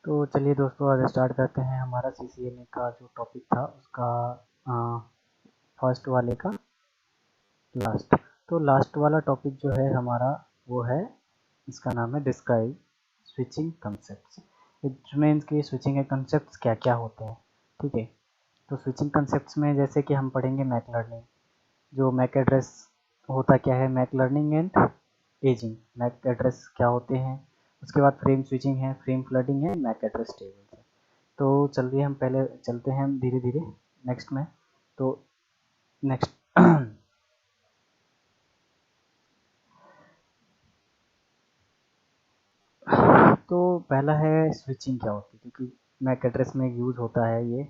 तो चलिए दोस्तों, आज स्टार्ट करते हैं हमारा CCNA का जो टॉपिक था उसका फर्स्ट वाले का लास्ट। तो लास्ट वाला टॉपिक जो है हमारा वो है, इसका नाम है describe switching concepts. It means कि स्विचिंग के कंसेप्ट्स क्या क्या होते हैं। ठीक है, तो स्विचिंग कंसेप्ट्स में जैसे कि हम पढ़ेंगे मैक लर्निंग, जो मैक एड्रेस होता क्या है, MAC learning and ageing, MAC address क्या होते हैं। उसके बाद फ्रेम स्विचिंग है, फ्रेम फ्लडिंग है, मैक एड्रेस टेबल है। तो चलिए हम पहले चलते हैं धीरे धीरे नेक्स्ट में। तो नेक्स्ट तो पहला है स्विचिंग क्या होती है, क्योंकि मैक एड्रेस में यूज़ होता है ये।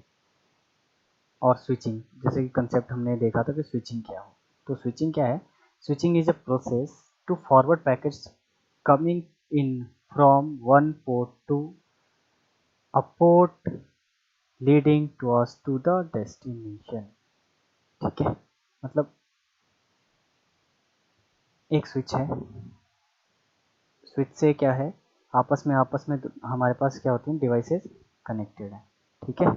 और स्विचिंग जैसे कि कंसेप्ट हमने देखा था कि स्विचिंग क्या हो, तो स्विचिंग क्या है। Switching is a process to forward packets coming in from one port to a port leading towards to the destination. ठीक है, मतलब एक स्विच है, स्विच से क्या है, आपस में हमारे पास क्या होती हैं, डिवाइसेस कनेक्टेड हैं। ठीक है,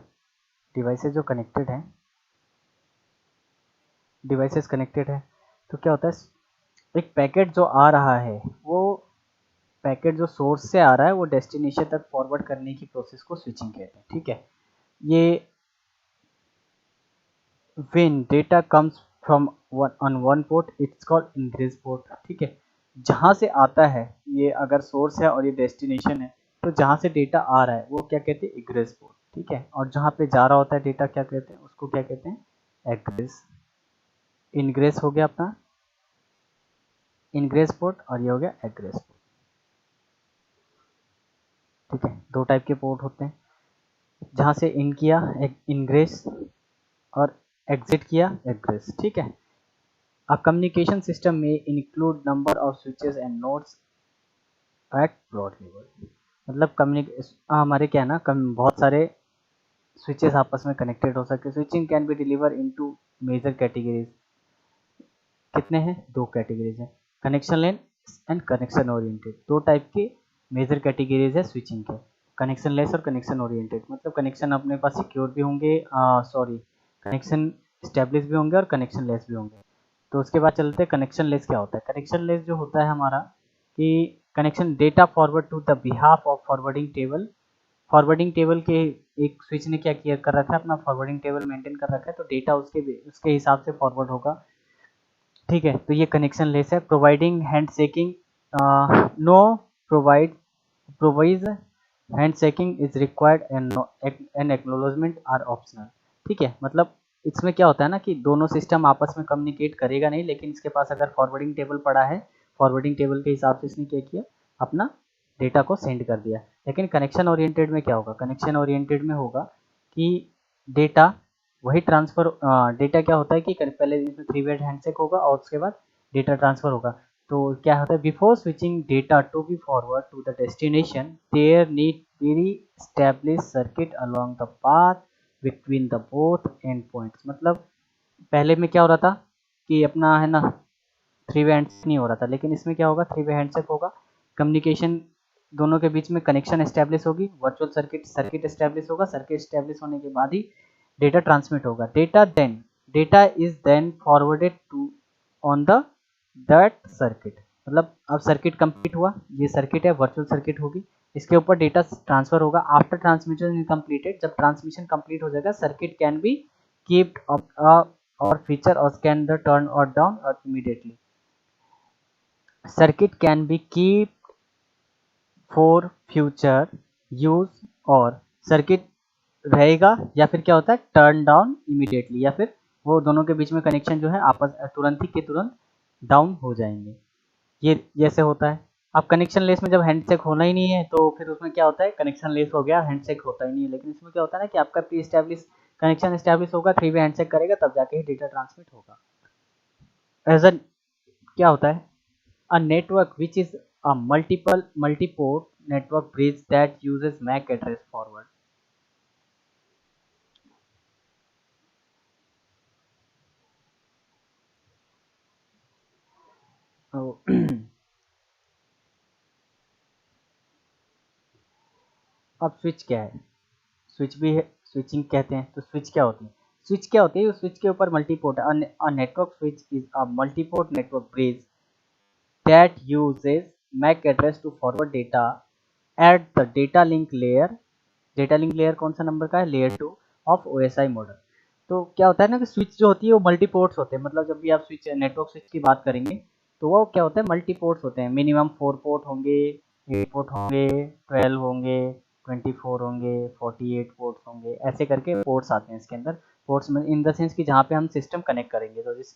डिवाइसेस जो कनेक्टेड हैं, डिवाइसेस कनेक्टेड है, तो क्या होता है, एक पैकेट जो आ रहा है, वो पैकेट जो सोर्स से आ रहा है वो डेस्टिनेशन तक फॉरवर्ड करने की प्रोसेस को स्विचिंग कहते हैं। ठीक है, ये when data comes from one port it's called ingress port। ठीक है, जहाँ से आता है, ये अगर सोर्स है और ये डेस्टिनेशन है, तो जहाँ से डेटा आ रहा है वो क्या कहते हैं, इग्रेस पोर्ट। ठीक है, और जहाँ पे जा रहा होता है डेटा क्या कहते हैं, उसको क्या कहते हैं, एग्रेस। इनग्रेस हो गया अपना इनग्रेस पोर्ट, और ये हो गया एग्रेस पोर्ट। ठीक है, दो टाइप के पोर्ट होते हैं, जहाँ से इन किया इनग्रेस, और एग्जिट किया एग्रेस। ठीक है, A communication system may include number of switches and nodes at broad level। मतलब हमारे क्या है ना, बहुत सारे स्विचेस आपस में कनेक्टेड हो सकते हैं। Switching can be deliver into major categories. कितने हैं, दो कैटेगरीज हैं, connection less and connection oriented. दो टाइप के मेजर कैटेगरीज है स्विचिंग के, कनेक्शन लेस और कनेक्शन ओरिएंटेड। मतलब कनेक्शन अपने पास सिक्योर भी होंगे, सॉरी, कनेक्शन स्टेब्लिश भी होंगे और कनेक्शन लेस भी होंगे। तो उसके बाद चलते हैं कनेक्शन लेस क्या होता है। कनेक्शन लेस जो होता है हमारा, कि connection data forward to the behalf of forwarding table. Forwarding table के एक स्विच ने क्या किया कर रखा है, अपना फॉरवर्डिंग टेबल मेंटेन कर रखा है, तो डेटा उसके हिसाब से फॉरवर्ड होगा। ठीक है, तो ये कनेक्शन लेस है। Providing hand shaking, no provide provides hand shaking is required and acknowledgement are optional. ठीक है, मतलब इसमें क्या होता है ना, कि दोनों सिस्टम आपस में कम्युनिकेट करेगा नहीं, लेकिन इसके पास अगर फॉरवर्डिंग टेबल पड़ा है, फॉरवर्डिंग टेबल के हिसाब से इसने क्या किया, अपना डेटा को सेंड कर दिया। लेकिन कनेक्शन ओरिएंटेड में क्या होगा, कनेक्शन ओरिएंटेड में होगा कि डेटा वही ट्रांसफर, डेटा क्या होता है कि पहले इसमें 3 वे हैंडशेक होगा और उसके बाद डेटा ट्रांसफर होगा। तो क्या होता है, before switching data to be forward to the destination there need very establish circuit along the path between the both end points. मतलब पहले में क्या हो रहा था कि अपना है ना, 3 वे हैंडशेक नहीं हो रहा था, लेकिन इसमें क्या होगा, 3 वे हैंडशेक होगा, कम्युनिकेशन दोनों के बीच में कनेक्शन एस्टेब्लिश होगी, वर्चुअल सर्किट एस्टेब्लिश होगा, सर्किट एस्टेब्लिश होने के बाद ही डेटा ट्रांसमिट होगा। Data is then forwarded to on the that circuit. मतलब अब सर्किट कंप्लीट हुआ, ये सर्किट है, वर्चुअल सर्किट होगी, इसके ऊपर डेटा ट्रांसफर होगा। आफ्टर ट्रांसमिशन इज कंप्लीटेड, जब ट्रांसमिशन कंप्लीट हो जाएगा, circuit can be keeped up और फीचर और कैन द टर्न और डाउन और immediately. Circuit can be keep for future use, और सर्किट रहेगा, या फिर क्या होता है, टर्न डाउन इमीडिएटली, या फिर वो दोनों के बीच में कनेक्शन जो है आपस तुरंत ही के तुरंत डाउन हो जाएंगे। ये जैसे होता है। अब कनेक्शन लेस में जब हैंडशेक होना ही नहीं है, तो फिर उसमें क्या होता है, कनेक्शन लेस हो गया, हैंडशेक होता ही नहीं है। लेकिन इसमें क्या होता है ना, कि आपका प्री स्टैब्लिश कनेक्शन स्टैब्लिश होगा, 3 वे हैंडशेक करेगा, तब जाके ही डेटा ट्रांसमिट होगा। एज अ क्या होता है, a network which is a multi-port network bridge that uses MAC address forward। तो अब स्विच क्या है, स्विच भी है, स्विचिंग कहते हैं। तो स्विच क्या होती है, स्विच क्या होती है, स्विच के ऊपर multiport, a network switch is a multiport network bridge that uses MAC address to forward data at the data link layer। Data link layer कौन सा नंबर का है, लेयर 2 ऑफ OSI मॉडल। तो क्या होता है ना कि स्विच जो होती है वो मल्टी पोर्ट्स होते हैं, मतलब जब भी आप स्विच नेटवर्क स्विच की बात करेंगे तो वो क्या होता है, मल्टी पोर्ट्स होते हैं। मिनिमम 4 पोर्ट होंगे, 8 पोर्ट होंगे, 12 होंगे, 24 होंगे, 48 पोर्ट्स होंगे, ऐसे करके पोर्ट्स आते हैं इसके अंदर। पोर्ट्स में इन द सेंस कि जहाँ पे हम सिस्टम कनेक्ट करेंगे, तो जिस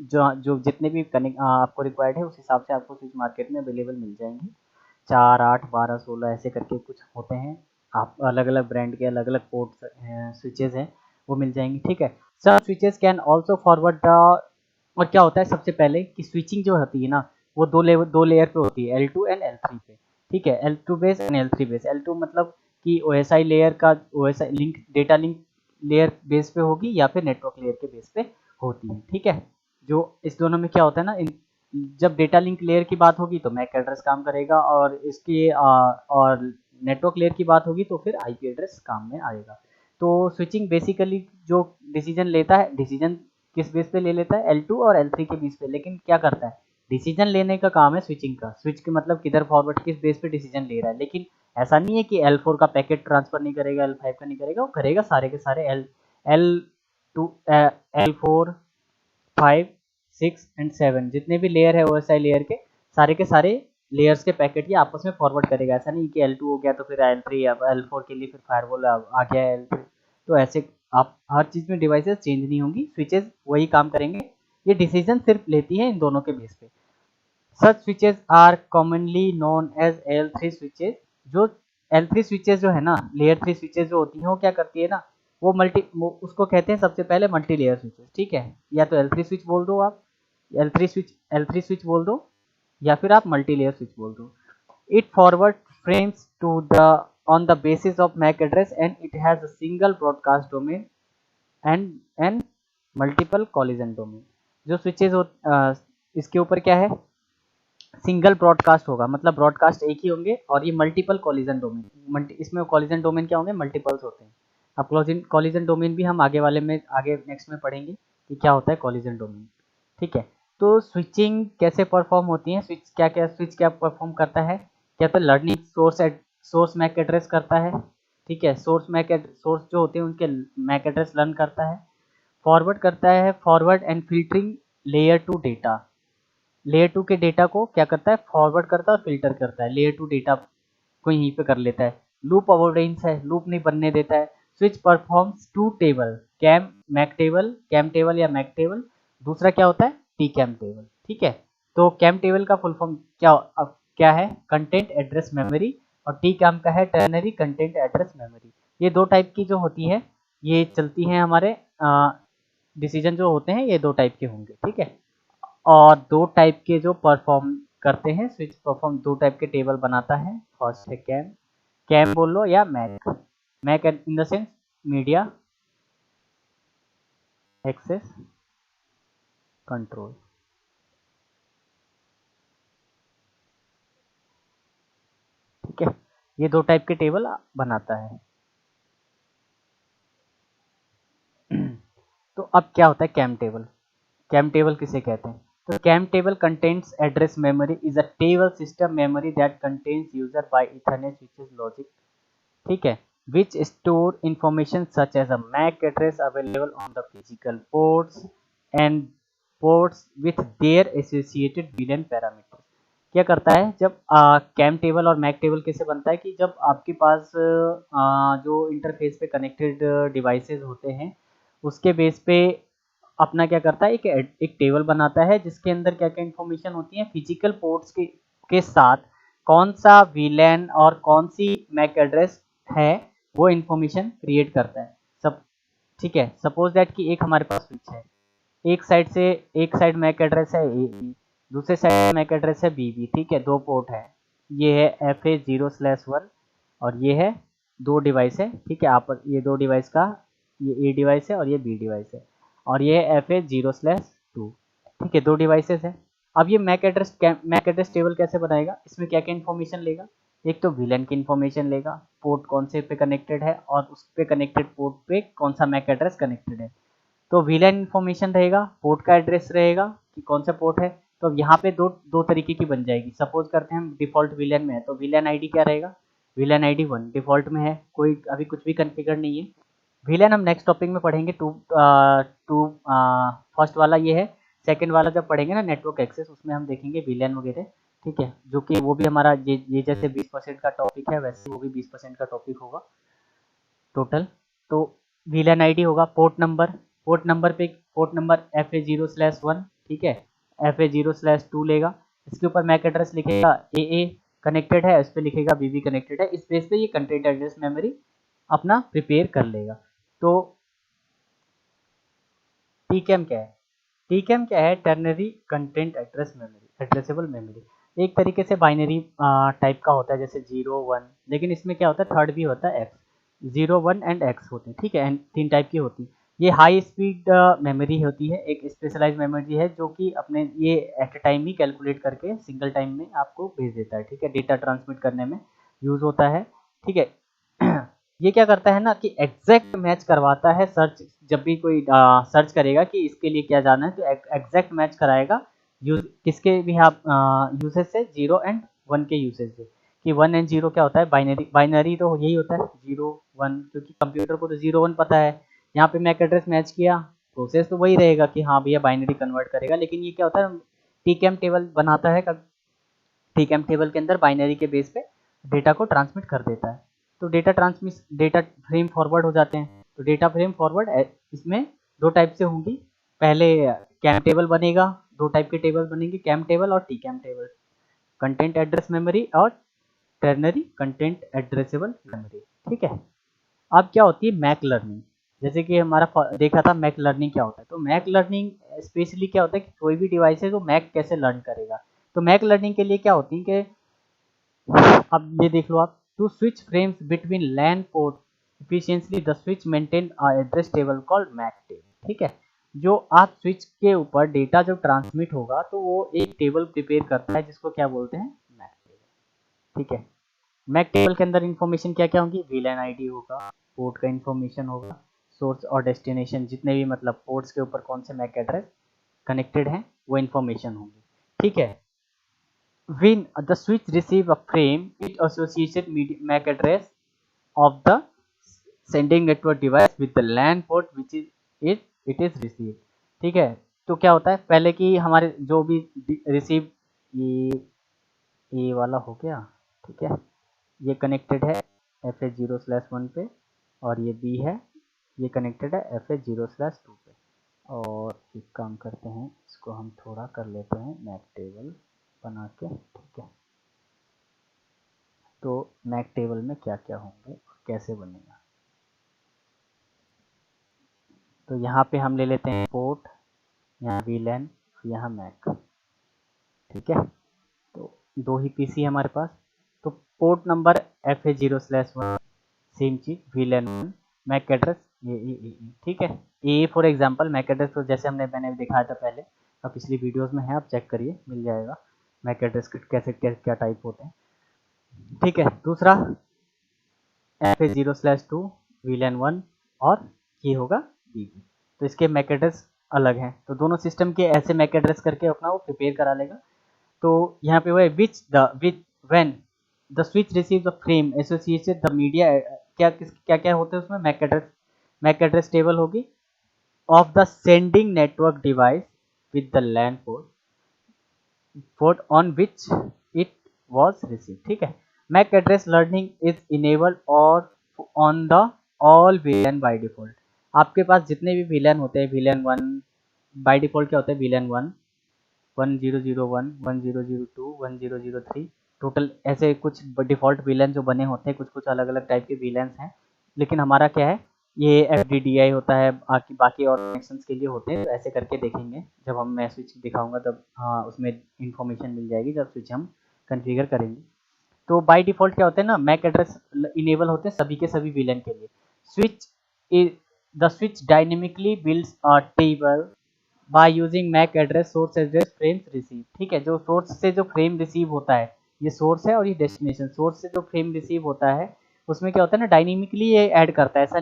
जो जो जितने भी कनेक्ट आपको रिक्वायर्ड है उस हिसाब से आपको स्विच मार्केट में अवेलेबल मिल जाएंगे। 4, 8, 12, 16 ऐसे करके कुछ होते हैं। आप अलग अलग ब्रांड के अलग अलग पोर्ट स्विचेज हैं वो मिल जाएंगी, ठीक है। सब switches can also forward the, और क्या होता है सबसे पहले कि स्विचिंग जो होती है ना वो दो लेयर पे होती है, L2 एंड L3 पे, ठीक है। L2 base and L3 base. L2 मतलब कि OSI लेयर का OSI link, data link layer base पे होगी या फिर नेटवर्क लेयर के बेस पे होती है, ठीक है। जो इस दोनों में क्या होता है ना, जब डेटा लिंक लेयर की बात होगी तो मैक एड्रेस काम करेगा, और इसकी और नेटवर्क लेयर की बात होगी तो फिर IP एड्रेस काम में आएगा। तो स्विचिंग बेसिकली जो डिसीजन लेता है, डिसीजन किस बेस पे ले लेता है, L2 और L3 के बीच पे, लेकिन क्या करता है, डिसीजन लेने का काम है स्विचिंग का। स्विच के मतलब किधर फॉरवर्ड किस बेस पे डिसीजन ले रहा है, लेकिन ऐसा नहीं है कि L4 का पैकेट ट्रांसफर नहीं करेगा, L5 का नहीं करेगा, वो करेगा सारे के सारे। L2 L4 5 6 एंड 7 जितने भी लेयर है OSI लेयर के सारे लेयर्स के पैकेट ये आपस में फॉरवर्ड करेगा। ऐसा नहीं कि L2 हो गया तो फिर L3, अब L4 के लिए फिर फायरवॉल आ गया L3। तो ऐसे आप हर चीज़ में डिवाइसेस चेंज नहीं होंगी, स्विचेस वही काम करेंगे। ये डिसीजन सिर्फ लेती है इन दोनों के बेस पे। Such switches are commonly known as L3 switches. जो L3 स्विचेस जो है ना, लेयर 3 स्विचेस जो होती हैं वो क्या करती है ना, वो उसको कहते हैं सबसे पहले मल्टी लेयर स्विचेस, ठीक है। या तो L3 स्विच बोल दो आप, L3 स्विच बोल दो, या फिर आप मल्टी लेयर स्विच बोल दो। It forward frames to the on the basis of MAC address and it has a single broadcast domain and multiple collision domain. जो स्विचेस हो इसके ऊपर क्या है, सिंगल ब्रॉडकास्ट होगा, मतलब ब्रॉडकास्ट एक ही होंगे, और ये मल्टीपल कॉलिजन डोमेन, इसमें कॉलिजन डोमेन क्या होंगे, मल्टीपल्स होते हैं। अब कॉलिजन डोमेन भी हम आगे वाले में आगे नेक्स्ट में पढ़ेंगे कि क्या होता है कॉलिजन डोमेन, ठीक है। तो स्विचिंग कैसे परफॉर्म होती है, स्विच क्या परफॉर्म करता है, क्या तो लर्निंग सोर्स मैक एड्रेस करता है, ठीक है। सोर्स जो होते हैं उनके मैक एड्रेस लर्न करता है, फॉरवर्ड करता है, forward and filtering layer two data. Layer 2 के डेटा को क्या करता है, फॉरवर्ड करता है और फिल्टर करता है, लेयर 2 डेटा को यहीं पे कर लेता है। लूप अवॉइडेंस है, लूप नहीं बनने देता है। Switch performs two table, CAM table या मैक टेबल। दूसरा क्या होता है, टी कैम टेबल, ठीक है। तो कैम टेबल का फुल फॉर्म क्या है, कंटेंट एड्रेस मेमोरी, और टी कैम का है टर्नरी कंटेंट एड्रेस मेमोरी। ये दो टाइप की जो होती है ये चलती हैं हमारे डिसीजन जो होते हैं ये दो टाइप के होंगे, ठीक है। और दो टाइप के जो परफॉर्म करते हैं स्विच परफॉर्म, दो टाइप के टेबल बनाता है। फर्स्ट है कैम, कैम बोल लो या MAC, MAC in the sense media access control, ठीक है। ये दो टाइप के टेबल बनाता है। तो अब क्या होता है कैम टेबल, कैम टेबल किसे कहते हैं, तो CAM table contents address memory is a table system memory that contains user by Ethernet switches logic, ठीक है, which store information such as a MAC address available on the physical ports and ports with their associated boolean parameters। क्या करता है जब cam table और Mac table कैसे बनता है कि जब आपके पास जो इंटरफेस पे कनेक्टेड डिवाइसेस होते हैं उसके बेस पे अपना क्या करता है, एक टेबल बनाता है जिसके अंदर क्या क्या इन्फॉर्मेशन होती है, फिजिकल पोर्ट्स के साथ कौन सा वीलैन और कौन सी मैक एड्रेस है वो इन्फॉर्मेशन क्रिएट करता है सब, ठीक है। सपोज दैट कि एक हमारे पास स्विच है, एक साइड मैक एड्रेस है ए बी, दूसरे साइड मैक एड्रेस है बी बी, ठीक है। दो पोर्ट है, ये है FA0/1 और ये है दो डिवाइस है, ठीक है। आप ये दो डिवाइस का, ये ए डिवाइस है और ये बी डिवाइस है, और ये है FA0/2, ठीक है। दो डिवाइसेस है। अब ये मैक एड्रेस टेबल कैसे बनाएगा, इसमें क्या क्या इन्फॉर्मेशन लेगा, एक तो VLAN की इन्फॉर्मेशन लेगा, पोर्ट कौन से पे कनेक्टेड है और उस पे कनेक्टेड पोर्ट पे कौन सा मैक एड्रेस कनेक्टेड है। तो VLAN इन्फॉर्मेशन रहेगा, पोर्ट का एड्रेस रहेगा कि कौन सा पोर्ट है। तो यहाँ पे दो तरीके की बन जाएगी। सपोज करते हैं हम डिफॉल्ट VLAN में है, तो VLAN ID क्या रहेगा, VLAN ID 1 डिफॉल्ट में है, कोई अभी कुछ भी कॉन्फ़िगर नहीं है। VLAN हम नेक्स्ट टॉपिक में पढ़ेंगे, फर्स्ट वाला ये है। सेकंड वाला जब पढ़ेंगे ना नेटवर्क एक्सेस, उसमें हम देखेंगे VLAN वगैरह, ठीक है, जो कि वो भी हमारा ये जैसे 20% का टॉपिक है, वैसे वो भी 20% का टॉपिक होगा टोटल। तो VLAN ID होगा, पोर्ट नंबर FA0/1, ठीक है, FA0/2 लेगा। इसके ऊपर मैक एड्रेस लिखेगा AA कनेक्टेड है, इस पे लिखेगा BB कनेक्टेड है। इस बेस पे ये कंटेंट एड्रेस मेमोरी अपना प्रिपेयर कर लेगा। तो TCAM क्या है, TCAM क्या है, ternary content address memory, addressable memory. एक तरीके से बाइनरी टाइप का होता है, जैसे 0 1, लेकिन इसमें क्या होता है, थर्ड भी होता है एक्स, 0 1 एंड एक्स होते हैं, ठीक है, एंड 3 टाइप की होती है। ये हाई स्पीड मेमोरी होती है, एक स्पेशलाइज मेमोरी है जो कि अपने ये एट ए टाइम ही कैलकुलेट करके सिंगल टाइम में आपको भेज देता है, ठीक है, डेटा ट्रांसमिट करने में यूज होता है, ठीक है। ये क्या करता है ना कि एग्जैक्ट मैच करवाता है, सर्च जब भी कोई सर्च करेगा कि इसके लिए क्या जाना है, तो एग्जैक्ट मैच कराएगा यूज किसके भी आप यूसेज से, 0 and 1 के यूसेज से। कि 1 and 0 क्या होता है, बाइनरी, बाइनरी तो यही होता है 0 1, क्योंकि कंप्यूटर को तो 0 1 पता है। यहाँ पे मैक एड्रेस मैच किया, प्रोसेस तो वही रहेगा कि हाँ भैया बाइनरी कन्वर्ट करेगा, लेकिन ये क्या होता है, टीकैम टेबल बनाता है, टीकैम टेबल के अंदर बाइनरी के बेस पे डेटा को ट्रांसमिट कर देता है। तो डेटा फ्रेम फॉरवर्ड हो जाते हैं। तो डेटा फ्रेम फॉरवर्ड इसमें दो टाइप से होंगी। पहले कैम टेबल बनेगा, दो टाइप के टेबल बनेंगे, कैम टेबल और टीकैम टेबल, कंटेंट एड्रेस मेमोरी और टर्नरी कंटेंट एड्रेसेबल मेमोरी, ठीक है। अब क्या होती है मैक लर्निंग, जैसे कि हमारा देखा था मैक लर्निंग क्या होता है। तो मैक लर्निंग स्पेशली क्या होता है कि कोई भी डिवाइस है तो मैक कैसे लर्न करेगा। तो मैक लर्निंग के लिए क्या होती है कि अब ये देख लो आप, to switch frames between LAN port efficiently the switch maintain address table called MAC table, ठीक है। जो आप स्विच के ऊपर डेटा जो ट्रांसमिट होगा तो वो एक टेबल प्रिपेयर करता है जिसको क्या बोलते हैं, मैक टेबल, ठीक है। मैक टेबल के अंदर इन्फॉर्मेशन क्या क्या होगी, VLAN ID होगा, पोर्ट का इन्फॉर्मेशन होगा, सोर्स और डेस्टिनेशन, जितने भी मतलब पोर्ट्स के ऊपर कौन से मैक एड्रेस कनेक्टेड हैं वो इन्फॉर्मेशन होगी, ठीक है। When the switch receive a frame, it associated MAC address of the sending network device with the LAN port which is it is received, ठीक है। तो क्या होता है, पहले की हमारे जो भी रिसीव, ये वाला हो गया, ठीक है, ये कनेक्टेड है FA0/1 पे, और ये B है, ये कनेक्टेड है FA0/2 पे। और एक काम करते हैं, इसको हम थोड़ा कर लेते हैं मैक टेबल बना के, ठीक है। तो मैक टेबल में क्या क्या होंगे और कैसे बनेगा, तो यहाँ पे हम ले लेते हैं पोर्ट, यहाँ VLAN, यहाँ मैक, ठीक है। तो दो ही पीसी है हमारे पास। तो पोर्ट नंबर FA0/1, सेम चीज VLAN 1, मैक एड्रेस ये, ठीक है। ये फॉर एग्जांपल मैक एड्रेस, तो जैसे मैंने दिखाया था पहले, अब पिछली वीडियोस में है, आप चेक करिए मिल जाएगा मैक एड्रेस कैसे क्या टाइप होते हैं, ठीक है। दूसरा FA0/2 VLAN 1 और ये होगा BB। तो इसके मैक एड्रेस अलग हैं, तो दोनों सिस्टम के ऐसे मैक एड्रेस करके अपना वो प्रिपेयर करा लेगा। तो यहाँ पे वो है which when the switch receive the frame associated the media, क्या क्या होते हैं उसमें, मैक एड्रेस टेबल होगी of the sending network device with the LAN port on which it was received, ठीक है। MAC address learning is enabled और on the all VLAN by default. आपके पास जितने भी VLAN होते हैं, VLAN 1 बाय डिफॉल्ट क्या होता है, VLAN 1 1001 1002 1003, टोटल ऐसे कुछ डिफॉल्ट VLAN जो बने होते हैं, कुछ कुछ अलग अलग टाइप के VLANs हैं। लेकिन हमारा क्या है, ये FDDI होता है, बाकी बाकी और कनेक्शंस के लिए होते हैं। तो ऐसे करके देखेंगे, जब हम मैं स्विच दिखाऊंगा तब हाँ उसमें इंफॉर्मेशन मिल जाएगी जब स्विच हम कॉन्फ़िगर करेंगे। तो बाय डिफॉल्ट क्या होते हैं ना, मैक एड्रेस इनेबल होते हैं सभी के सभी VLAN के लिए। Switch the switch dynamically builds a table by using MAC address source address frames receive, ठीक है। जो सोर्स से जो फ्रेम रिसीव होता है, ये सोर्स है और ये डेस्टिनेशन। सोर्स से जो फ्रेम रिसीव होता है उसमें क्या होता है ना, डायनेमिकली ये ऐड करता है। ऐसा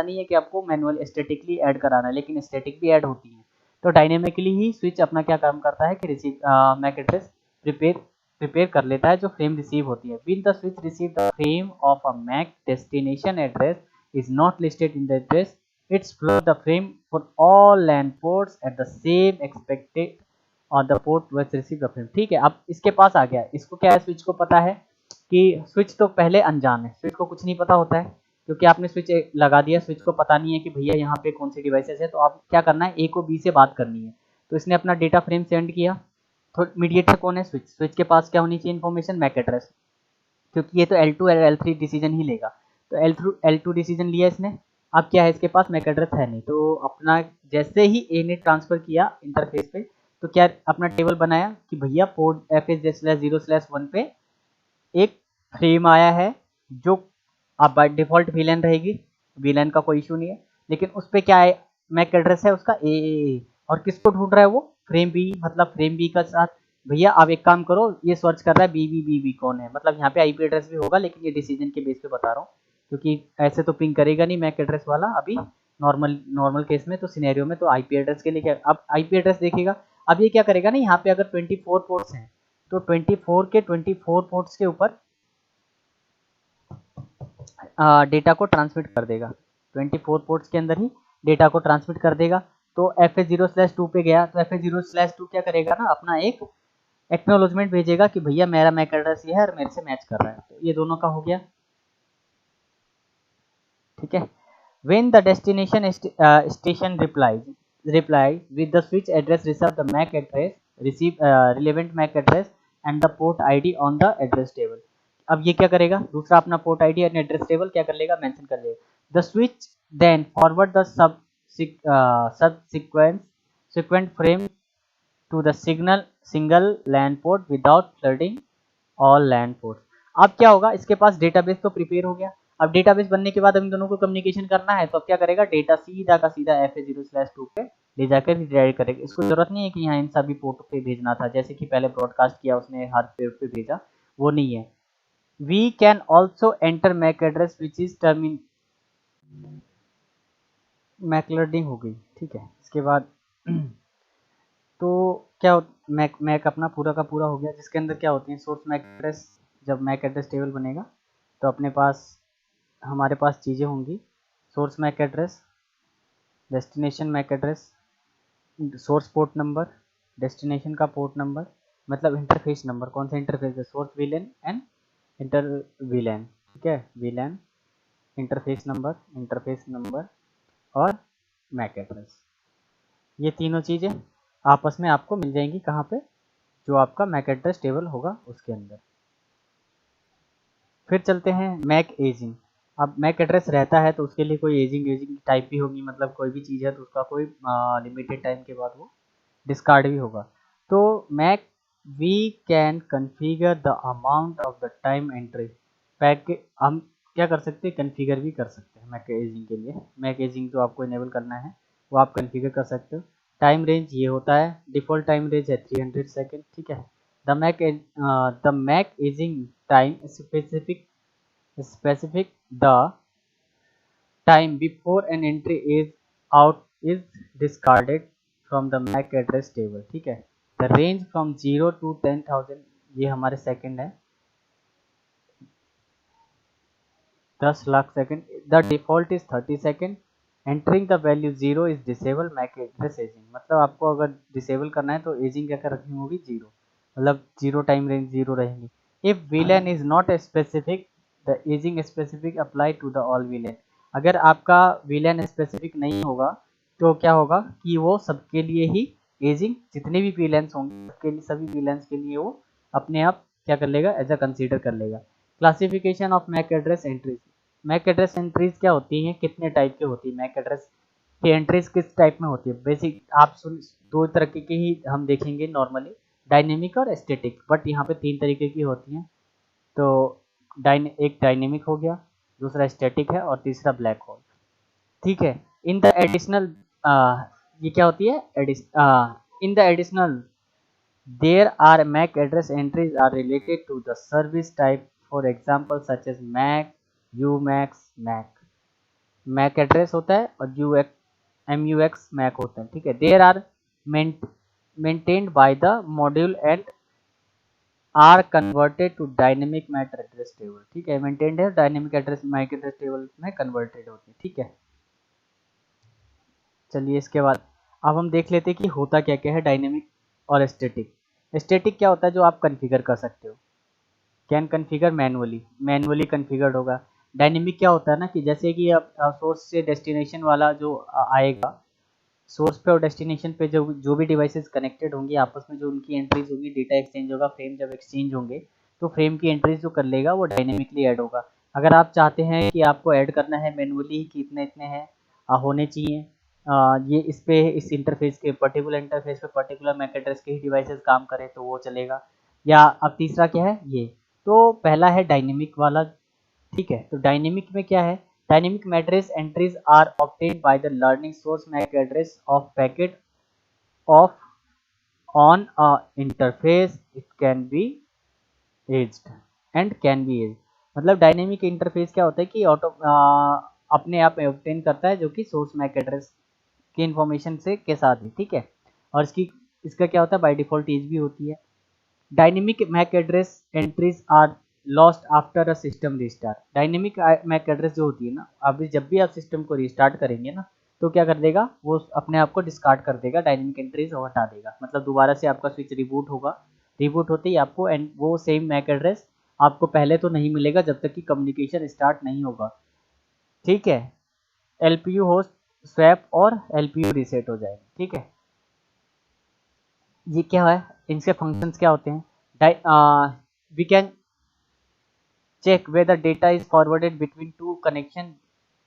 नहीं है कि आपको मैनुअल स्टैटिकली ऐड कराना है, लेकिन स्टैटिक भी ऐड होती है। तो डायनेमिकली ही स्विच अपना क्या काम करता है कि रिसीव मैक एड्रेस प्रिपेयर कर लेता है जो फ्रेम रिसीव होती है। When the switch receive the frame of a MAC destination address is not listed in the address, it's flow the frame for all LAN ports at the same expected on the port was receive the frame। ठीक है, अब इसके पास आ गया। इसको क्या है, switch को पता है कि स्विच तो पहले अनजान है, स्विच को कुछ नहीं पता होता है क्योंकि आपने स्विच लगा दिया। स्विच को पता नहीं है कि भैया यहाँ पे कौन सी डिवाइसेस है, तो आप क्या करना है, ए को बी से बात करनी है। तो इसने अपना डेटा फ्रेम सेंड किया। तो मीडिएटर कौन है, स्विच। स्विच के पास क्या होनी चाहिए इन्फॉर्मेशन, मैक एड्रेस, क्योंकि ये तो L2 और L3 डिसीजन ही लेगा। तो L2 डिसीजन लिया इसने। अब क्या है, इसके पास मैक एड्रेस है नहीं, तो अपना जैसे ही ए ने ट्रांसफर किया इंटरफेस पे, तो क्या अपना टेबल बनाया कि भैया पोर्ट FH/0/1 पे एक फ्रेम आया है जो अब बाय डिफॉल्ट वीलैन रहेगी, वीलैन का कोई इशू नहीं है, लेकिन उस पे क्या है, मैक एड्रेस है उसका ए। और किसको ढूंढ रहा है वो, फ्रेम बी, मतलब फ्रेम बी का साथ। भैया आप एक काम करो, ये सर्च कर रहा है बी कौन है, मतलब यहाँ पे आईपी एड्रेस भी होगा, लेकिन ये डिसीजन के बेस पे बता रहा हूँ क्योंकि ऐसे तो पिंग करेगा नहीं मैक एड्रेस वाला अभी। नॉर्मल केस में तो सिनेरियो में तो आईपी एड्रेस के लिए क्या, अब आईपी एड्रेस देखेगा। अब ये क्या करेगा ना, यहाँ पे अगर 24 पोर्ट्स हैं तो 24 पोर्ट्स के ऊपर डेटा को ट्रांसमिट कर देगा। 24 पोर्ट्स के अंदर ही डेटा को ट्रांसमिट कर देगा। तो FH0/2 पे गया तो FH0/2 क्या करेगा ना, अपना एक एक्नॉलेजमेंट भेजेगा कि भैया मेरा मैक एड्रेस ये है और मेरे से मैच कर रहा है। तो ये दोनों का हो गया, ठीक है। When the destination station replies with the switch address receive the MAC address, receive relevant MAC address and the port ID on the address table। अब ये क्या करेगा, दूसरा अपना पोर्ट आईडी और एड्रेस टेबल क्या कर लेगा, मेंशन कर लेगा। The switch then forward the subsequent frame to the single LAN port without flooding all LAN port. अब क्या होगा, इसके पास डेटाबेस तो प्रिपेयर हो गया। अब डेटाबेस बनने के बाद हम दोनों को कम्युनिकेशन करना है, तो अब क्या करेगा, डेटा सीधा का सीधा FH0/2 पे ले जाकर रिडायरेक्ट करेगा। इसको जरूरत नहीं है कि यहाँ इन सभी पोर्ट पे भेजना था, जैसे कि पहले ब्रॉडकास्ट किया उसने हर पेड़ पे भेजा, वो नहीं है। We can also enter MAC address which is टर्मिन मैकलर्डिंग हो गई, ठीक है। इसके बाद तो क्या मैक अपना पूरा का पूरा हो गया, जिसके अंदर क्या होती है, सोर्स मैक एड्रेस। जब मैक एड्रेस टेबल बनेगा तो अपने पास हमारे पास चीज़ें होंगी, source MAC address, destination MAC address, source port number, destination का पोर्ट नंबर, मतलब इंटरफेस नंबर, कौन सा इंटरफेस है, source VLAN and inter VLAN, ठीक है, वीलैन, इंटरफेस नंबर और मैक एड्रेस। ये तीनों चीज़ें आपस में आपको मिल जाएंगी कहाँ पे, जो आपका मैक एड्रेस टेबल होगा उसके अंदर। फिर चलते हैं मैक एजिंग। अब मैक एड्रेस रहता है तो उसके लिए कोई एजिंग टाइप भी होगी, मतलब कोई भी चीज़ है तो उसका कोई लिमिटेड टाइम के बाद वो डिस्कार्ड भी होगा। तो MAC we can configure the amount of the time entry pack, हम क्या कर सकते हैं, कन्फिगर भी कर सकते हैं मैक एजिंग के लिए। मैक एजिंग जो आपको इनेबल करना है वो आप कन्फिगर कर सकते हो। टाइम रेंज ये होता है, डिफ़ॉल्ट टाइम रेंज है 300 सेकेंड, ठीक है। The MAC ageing time specific the time before an entry is out is discarded from the MAC address table, ठीक है। the range from 0 to 10,000 ये हमारे सेकंड है, 10 lakh second. the default is 30 second. entering the value 0 is disable MAC address aging, मतलब आपको अगर disable करना है तो एजिंग क्या कर रखनी होगी, 0, मतलब 0 टाइम रेंज 0 रहेंगी। if VLAN is not specific the aging specific apply to the all VLAN, अगर आपका VLAN स्पेसिफिक नहीं होगा तो क्या होगा कि वो सबके लिए ही एजिंग, जितने भी VLANs होंगे सबके लिए, सभी VLANs के लिए वो अपने आप क्या कर लेगा, एज अ कंसीडर कर लेगा। Classification of MAC address entries. MAC address entries क्या होती हैं, कितने टाइप की होती है मैक एड्रेस की एंट्रीज, किस टाइप में होती है। बेसिक आप सुन, दो तरीके की ही हम देखेंगे नॉर्मली, डायनेमिक और स्टैटिक, बट यहाँ पे 3 तरीके की होती हैं। तो एक डायनेमिक हो गया, दूसरा स्टैटिक है और तीसरा ब्लैक होल, ठीक है। इन द एडिशनल ये क्या होती है, in the additional There are MAC address entries are related to the service type, for example such as MAC, UMAX, MAC. MAC address होता है और MUX MAC होता है, ठीक है। There are maintained by the module and are converted to dynamic MAC address table, ठीक है। Maintained है, dynamic address MAC address table में कन्वर्टेड होती है, ठीक है। चलिए इसके बाद अब हम देख लेते हैं कि होता क्या क्या है डायनेमिक और स्टैटिक। स्टैटिक क्या होता है, जो आप कॉन्फ़िगर कर सकते हो, कैन कॉन्फ़िगर मैनुअली कॉन्फ़िगर्ड होगा। डायनेमिक क्या होता है ना कि जैसे कि अब सोर्स से डेस्टिनेशन वाला जो आएगा, सोर्स पे और डेस्टिनेशन पे जो भी डिवाइसेस कनेक्टेड होंगी आपस में, जो उनकी एंट्रीज होंगी, डेटा एक्सचेंज होगा, फ्रेम जब एक्सचेंज होंगे तो फ्रेम की एंट्रीज जो कर लेगा वो डायनेमिकली ऐड होगा। अगर आप चाहते हैं कि आपको ऐड करना है मैनुअली कि इतने इतने हैं होने चाहिए, ये इस पे इस इंटरफेस के पर्टिकुलर इंटरफेस पे पर्टिकुलर मैक एड्रेस के ही डिवाइसेस काम करें तो वो चलेगा। या अब तीसरा क्या है, ये तो पहला है डायनेमिक वाला, ठीक है। तो डायनेमिक में क्या है, dynamic matrix entries are obtained by the learning source MAC address of packet of on a interface, it can be aged and can be aged. मतलब डायनेमिक इंटरफेस क्या होता है कि ऑटो अपने आप ऑब्टेन करता है जो कि सोर्स मैक एड्रेस की इंफॉर्मेशन से के साथ ही, ठीक है। और इसका क्या होता है, बाय डिफॉल्ट एज भी होती है। Dynamic MAC address entries are lost after a system restart. Dynamic MAC address जो होती है ना, अभी जब भी आप सिस्टम को रिस्टार्ट करेंगे ना तो क्या कर देगा, वो अपने आप को डिस्कार्ड कर देगा, डायनेमिक एंट्रीज हटा देगा। मतलब दोबारा से आपका स्विच रिबूट होगा, रिबूट होते ही आपको वो सेम मैक एड्रेस आपको पहले तो नहीं मिलेगा जब तक कि कम्युनिकेशन स्टार्ट नहीं होगा, ठीक है। एलपीयू होस्ट स्वैप और एलपीयू रीसेट हो जाएगा, ठीक है। ये क्या है, इनके फंक्शंस क्या होते हैं, we can check whether data is forwarded between two connection,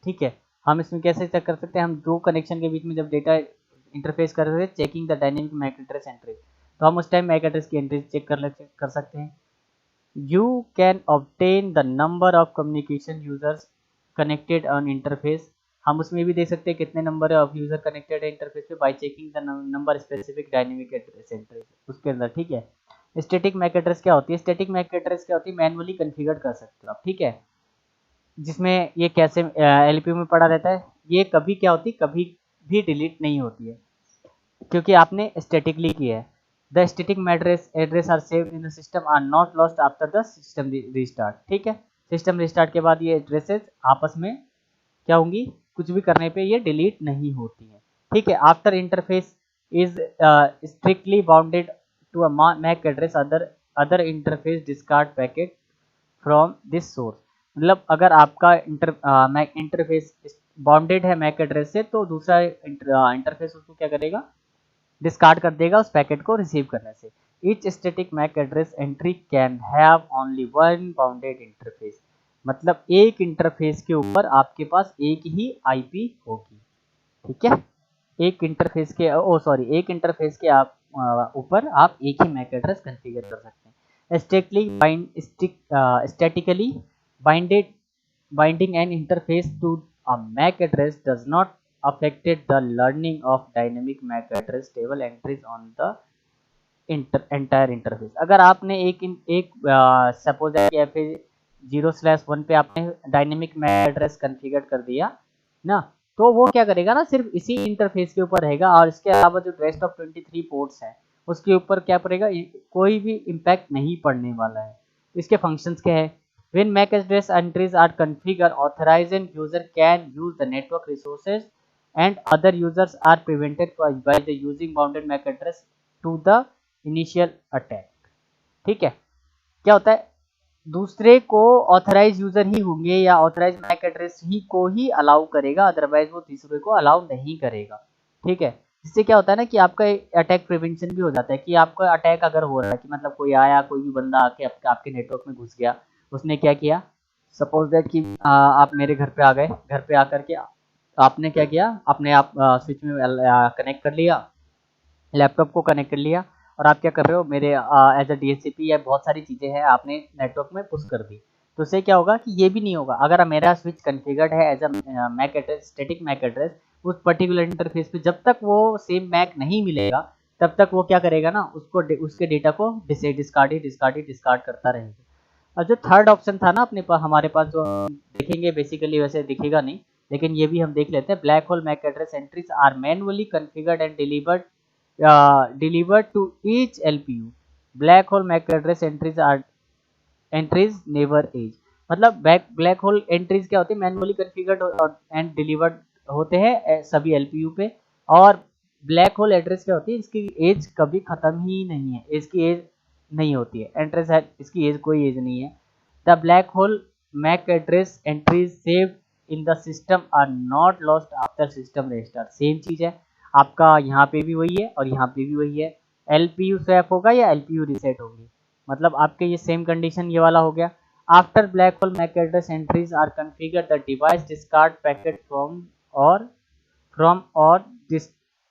ठीक है। हम इसमें कैसे चेक कर सकते हैं, हम दो कनेक्शन के बीच में जब डेटा इंटरफेस कर रहे हैं, checking the dynamic MAC address entry, तो हम उस टाइम मैक एड्रेस की एंट्री चेक कर सकते हैं। You can obtain the number of communication users connected on interface, हम उसमें भी देख सकते हैं कितने नंबर ऑफ यूजर कनेक्टेड है इंटरफेस पे by checking the number specific dynamic address entry उसके अंदर, ठीक है। स्टैटिक मैक एड्रेस क्या होती है, स्टैटिक मैक एड्रेस क्या होती है, मैनुअली कॉन्फ़िगर कर सकते हो आप, ठीक है। जिसमें ये कैसे एलपीयू में पड़ा रहता है, ये कभी क्या होती है, कभी भी डिलीट नहीं होती है क्योंकि आपने स्टैटिकली किया है। The static address are saved in the system are not lost after the system restart, ठीक है। सिस्टम रीस्टार्ट के बाद ये एड्रेसेस आपस में क्या होंगी, कुछ भी करने पे ये डिलीट नहीं होती है, ठीक है। After interface is strictly bounded to a MAC address, other interface discard packet from this source. मतलब अगर आपका मैक इंटरफेस बाउंडेड है मैक एड्रेस से तो दूसरा इंटरफेस उसको क्या करेगा, डिस्कार्ड कर देगा उस पैकेट को रिसीव करने से। Each static MAC address entry can have only one bounded interface, मतलब एक इंटरफेस के ऊपर आपके पास एक ही आईपी होगी, ठीक है। एक इंटरफेस के आप ऊपर आप एक ही मैक एड्रेस कॉन्फ़िगर कर सकते हैं। Statically binded binding an interface to a MAC address does not affected the learning of dynamic MAC address table entries on the entire interface। अगर आपने एक सपोज है कि फिर 0/1 पे आपने डायनेमिक मैक एड्रेस कॉन्फ़िगर कर दिया ना, तो वो क्या करेगा ना, सिर्फ इसी इंटरफेस के ऊपर रहेगा और इसके अलावा जो रेस्ट ऑफ 23 पोर्ट्स हैं उसके ऊपर क्या पड़ेगा, कोई भी इम्पैक्ट नहीं पड़ने वाला है। इसके फंक्शंस क्या है, when MAC address entries are configured, authorized user can use the network resources and other users are prevented by the using bounded MAC address to the initial attack, ठीक है। क्या होता है, दूसरे को ऑथराइज यूजर ही होंगे या ऑथराइज मैक एड्रेस ही को ही अलाउ करेगा, अदरवाइज वो तीसरे को अलाउ नहीं करेगा, ठीक है। इससे क्या होता है ना कि आपका अटैक प्रिवेंशन भी हो जाता है कि आपका अटैक अगर हो रहा है कि मतलब कोई आया, कोई भी बंदा आके आपके नेटवर्क में घुस गया, उसने क्या किया, सपोज दैट कि आप मेरे घर पे आ गए, घर पे आकर के आपने क्या किया, अपने आप स्विच में कनेक्ट कर लिया, लैपटॉप को कनेक्ट कर लिया और आप क्या कर रहे हो, मेरे एज अ डीएचसीपी या बहुत सारी चीज़ें हैं आपने नेटवर्क में पुश कर दी। तो उससे क्या होगा कि ये भी नहीं होगा, अगर मेरा स्विच कॉन्फ़िगर्ड है as a MAC address, static MAC address, उस पर्टिकुलर इंटरफेस पे जब तक वो सेम मैक नहीं मिलेगा तब तक वो क्या करेगा ना, उसको उसके डेटा को डिस्कार्ड करता रहेगा। और जो थर्ड ऑप्शन था ना अपने पास, हमारे पास, जो देखेंगे बेसिकली वैसे दिखेगा नहीं, लेकिन ये भी हम देख लेते हैं। Black hole MAC address entries are manually configured and delivered to each LPU. Black hole MAC address entries never age. मतलब ब्लैक होल एंट्रीज क्या होती है, मैनुअली कॉन्फ़िगर्ड एंड डिलीवर्ड होते हैं सभी एलपीयू पे। और ब्लैक होल एड्रेस क्या होती है, इसकी एज कभी खत्म ही नहीं है, इसकी एज नहीं होती है। एड्रेस है, इसकी एज कोई एज नहीं है। The black hole MAC address entries saved in the system are not lost after system restart. Same चीज है, आपका यहाँ पे भी वही है और यहाँ पे भी वही है। एलपीयू स्वैप होगा या एलपीयू रीसेट होगी, मतलब आपके ये सेम कंडीशन ये वाला हो गया। After black hole MAC address entries are configure the device discard packet from और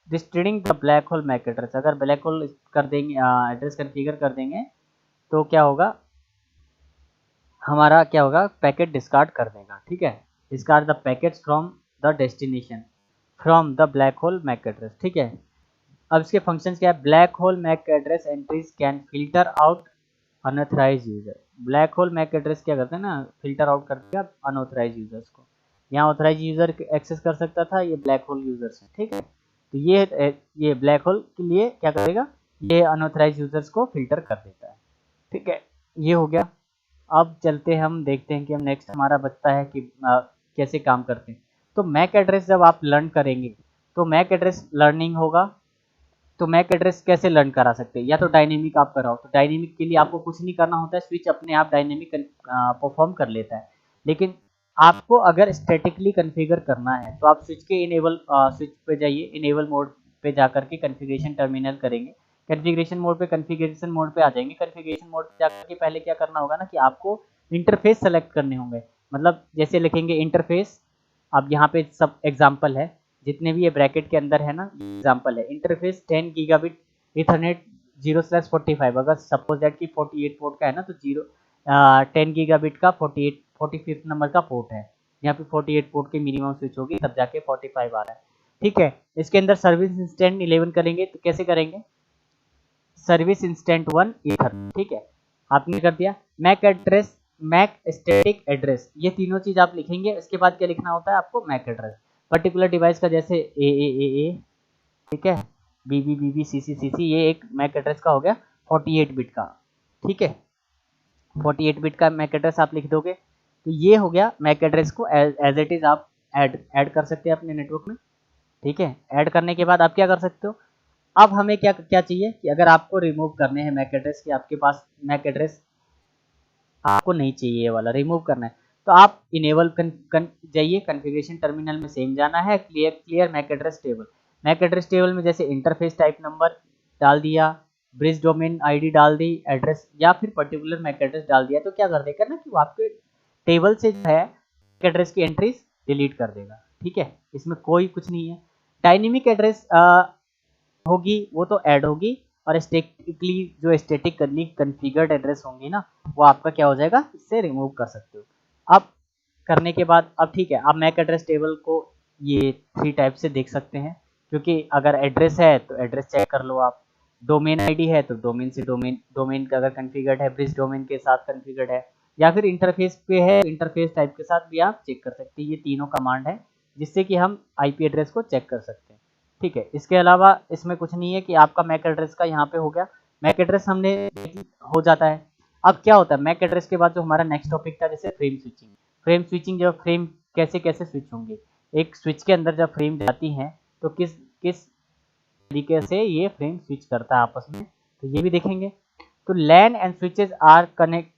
डिस्ट्रिंग the black hole MAC address. अगर ब्लैक होल कर देंगे, एड्रेस कॉन्फ़िगर कर देंगे, तो क्या होगा, हमारा क्या होगा, पैकेट डिस्कार्ड कर देगा। ठीक है, discard the packets from the destination from the black hole MAC address. ठीक है, अब इसके फंक्शंस क्या है। Black hole MAC address entries can filter out unauthorized user. Black hole MAC address क्या करते हैं ना, फिल्टर आउट करते हैं अनऑथराइज यूजर्स को। यहाँ ऑथराइज यूजर एक्सेस कर सकता था, ये ब्लैक होल यूजर्स है। ठीक है, तो ये ब्लैक होल के लिए क्या करेगा, ये अनऑथराइज यूजर्स को फिल्टर कर देता है। ठीक है, ये हो गया। अब चलते हैं, हम देखते हैं कि हम नेक्स्ट हमारा बचता है कि कैसे काम करते हैं। तो मैक एड्रेस जब आप लर्न करेंगे, तो मैक एड्रेस लर्निंग होगा। तो मैक एड्रेस कैसे लर्न करा सकते हैं, या तो डायनेमिक आप कराओ, तो डायनेमिक के लिए आपको कुछ नहीं करना होता है, स्विच अपने आप डायनेमिक परफॉर्म कर लेता है। लेकिन आपको अगर स्टैटिकली कॉन्फ़िगर करना है, तो आप स्विच के स्विच पे जाइए, इनेबल मोड पे जाकर के कॉन्फ़िगरेशन टर्मिनल करेंगे। कॉन्फ़िगरेशन मोड पे कॉन्फ़िगरेशन मोड पे आ जाएंगे। कॉन्फ़िगरेशन मोड पे जाकर के पहले क्या करना होगा ना, कि आपको इंटरफेस सेलेक्ट करने होंगे। मतलब जैसे लिखेंगे इंटरफेस, अब यहाँ पे सब एग्जाम्पल है, जितने भी ये ब्रैकेट के अंदर है ना, एग्जाम्पल है। Interface 10 gigabit Ethernet 0/45। अगर सपोज दैट कि 48 पोर्ट का है ना, तो 10 गीगाबिट का 45 नंबर का पोर्ट है। यहाँ पे 48 पोर्ट की मिनिमम स्विच होगी, तब जाके 45 आ रहा है। ठीक है, इसके अंदर सर्विस इंस्टेंट 11 करेंगे, तो कैसे करेंगे, सर्विस इंस्टेंट 1 ईथर। ठीक है, आपने कर दिया। MAC address, MAC static address, ये तीनों चीज आप लिखेंगे। इसके बाद क्या लिखना होता है आपको, मैक एड्रेस पर्टिकुलर डिवाइस का, जैसे ए, ठीक है, बी, सी, ये एक मैक एड्रेस का हो गया 48 बिट का। ठीक है, 48 बिट का मैक एड्रेस आप लिख दोगे, तो ये हो गया मैक एड्रेस को एज इट इज आप ऐड कर सकते हैं अपने नेटवर्क में। ठीक है, ऐड करने के बाद आप क्या कर सकते हो, अब हमें क्या क्या चाहिए, कि अगर आपको रिमूव करने हैं मैक एड्रेस, कि आपके पास मैक एड्रेस आपको नहीं चाहिए, ये वाला रिमूव करना है, तो आप इनेबल जाइए, कॉन्फ़िगरेशन टर्मिनल में सेम जाना है, clear MAC address table. MAC address table में जैसे इंटरफेस टाइप नंबर डाल दिया, ब्रिज डोमेन आईडी डाल दी, एड्रेस या फिर पर्टिकुलर मैक एड्रेस डाल दिया, तो क्या कर देगा ना, कि वो आपके टेबल से जो है मैक एड्रेस की एंट्रीज डिलीट कर देगा। ठीक है, इसमें कोई कुछ नहीं है। डायनेमिक एड्रेस होगी वो तो ऐड होगी, और स्टैटिकली जो स्टैटिकली कॉन्फ़िगर्ड एड्रेस होंगी ना, वो आपका क्या हो जाएगा, इससे रिमूव कर सकते हो। अब करने के बाद, अब ठीक है, आप मैक एड्रेस टेबल को ये 3 टाइप से देख सकते हैं, क्योंकि अगर एड्रेस है तो एड्रेस चेक कर लो आप, डोमेन आईडी है तो डोमेन से डोमेन का अगर कॉन्फ़िगर्ड है, ब्रिज डोमेन के साथ कॉन्फ़िगर्ड है, या फिर इंटरफेस पे है, इंटरफेस टाइप के साथ भी आप चेक कर सकते हैं। ये तीनों कमांड है जिससे कि हम आईपी एड्रेस को चेक कर सकते हैं। ठीक है, इसके अलावा इसमें कुछ नहीं है, कि आपका मैक एड्रेस का यहाँ पे हो गया, मैक एड्रेस हमने हो जाता है। अब क्या होता है, मैक एड्रेस के बाद जो हमारा नेक्स्ट टॉपिक था, जैसे फ्रेम स्विचिंग। फ्रेम स्विचिंग, जब फ्रेम कैसे कैसे स्विच होंगे, एक स्विच के अंदर जब फ्रेम जाती हैं, तो किस किस तरीके से ये फ्रेम स्विच करता है आपस में, तो ये भी देखेंगे। तो LAN and switches are connect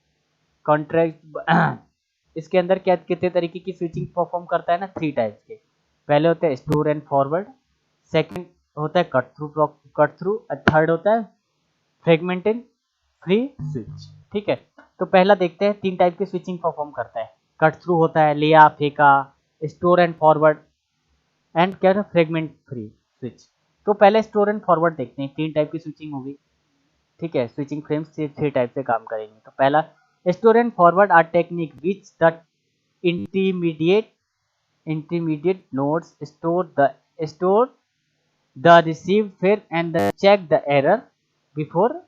contract. इसके अंदर क्या कितने तरीके की स्विचिंग परफॉर्म करता है ना, 3 टाइप्स के। पहले होते हैं स्टोर एंड फॉरवर्ड, सेकंड होता है कट थ्रू, थर्ड होता है फ्रेगमेंटेड फ्री स्विच। ठीक है, तो पहला देखते हैं 3 टाइप की स्विचिंग परफॉर्म करता है। कट थ्रू होता है, लिया फेंका, स्टोर एंड फॉरवर्ड, एंड क्या है, फ्रेगमेंट फ्री स्विच। तो पहले स्टोर एंड फॉरवर्ड देखते हैं, 3 टाइप की स्विचिंग होगी। ठीक है, स्विचिंग फ्रेम्स 3 टाइप से काम करेंगे। तो पहला, store and forward are technique which the intermediate nodes store the receive फिर and the check the error before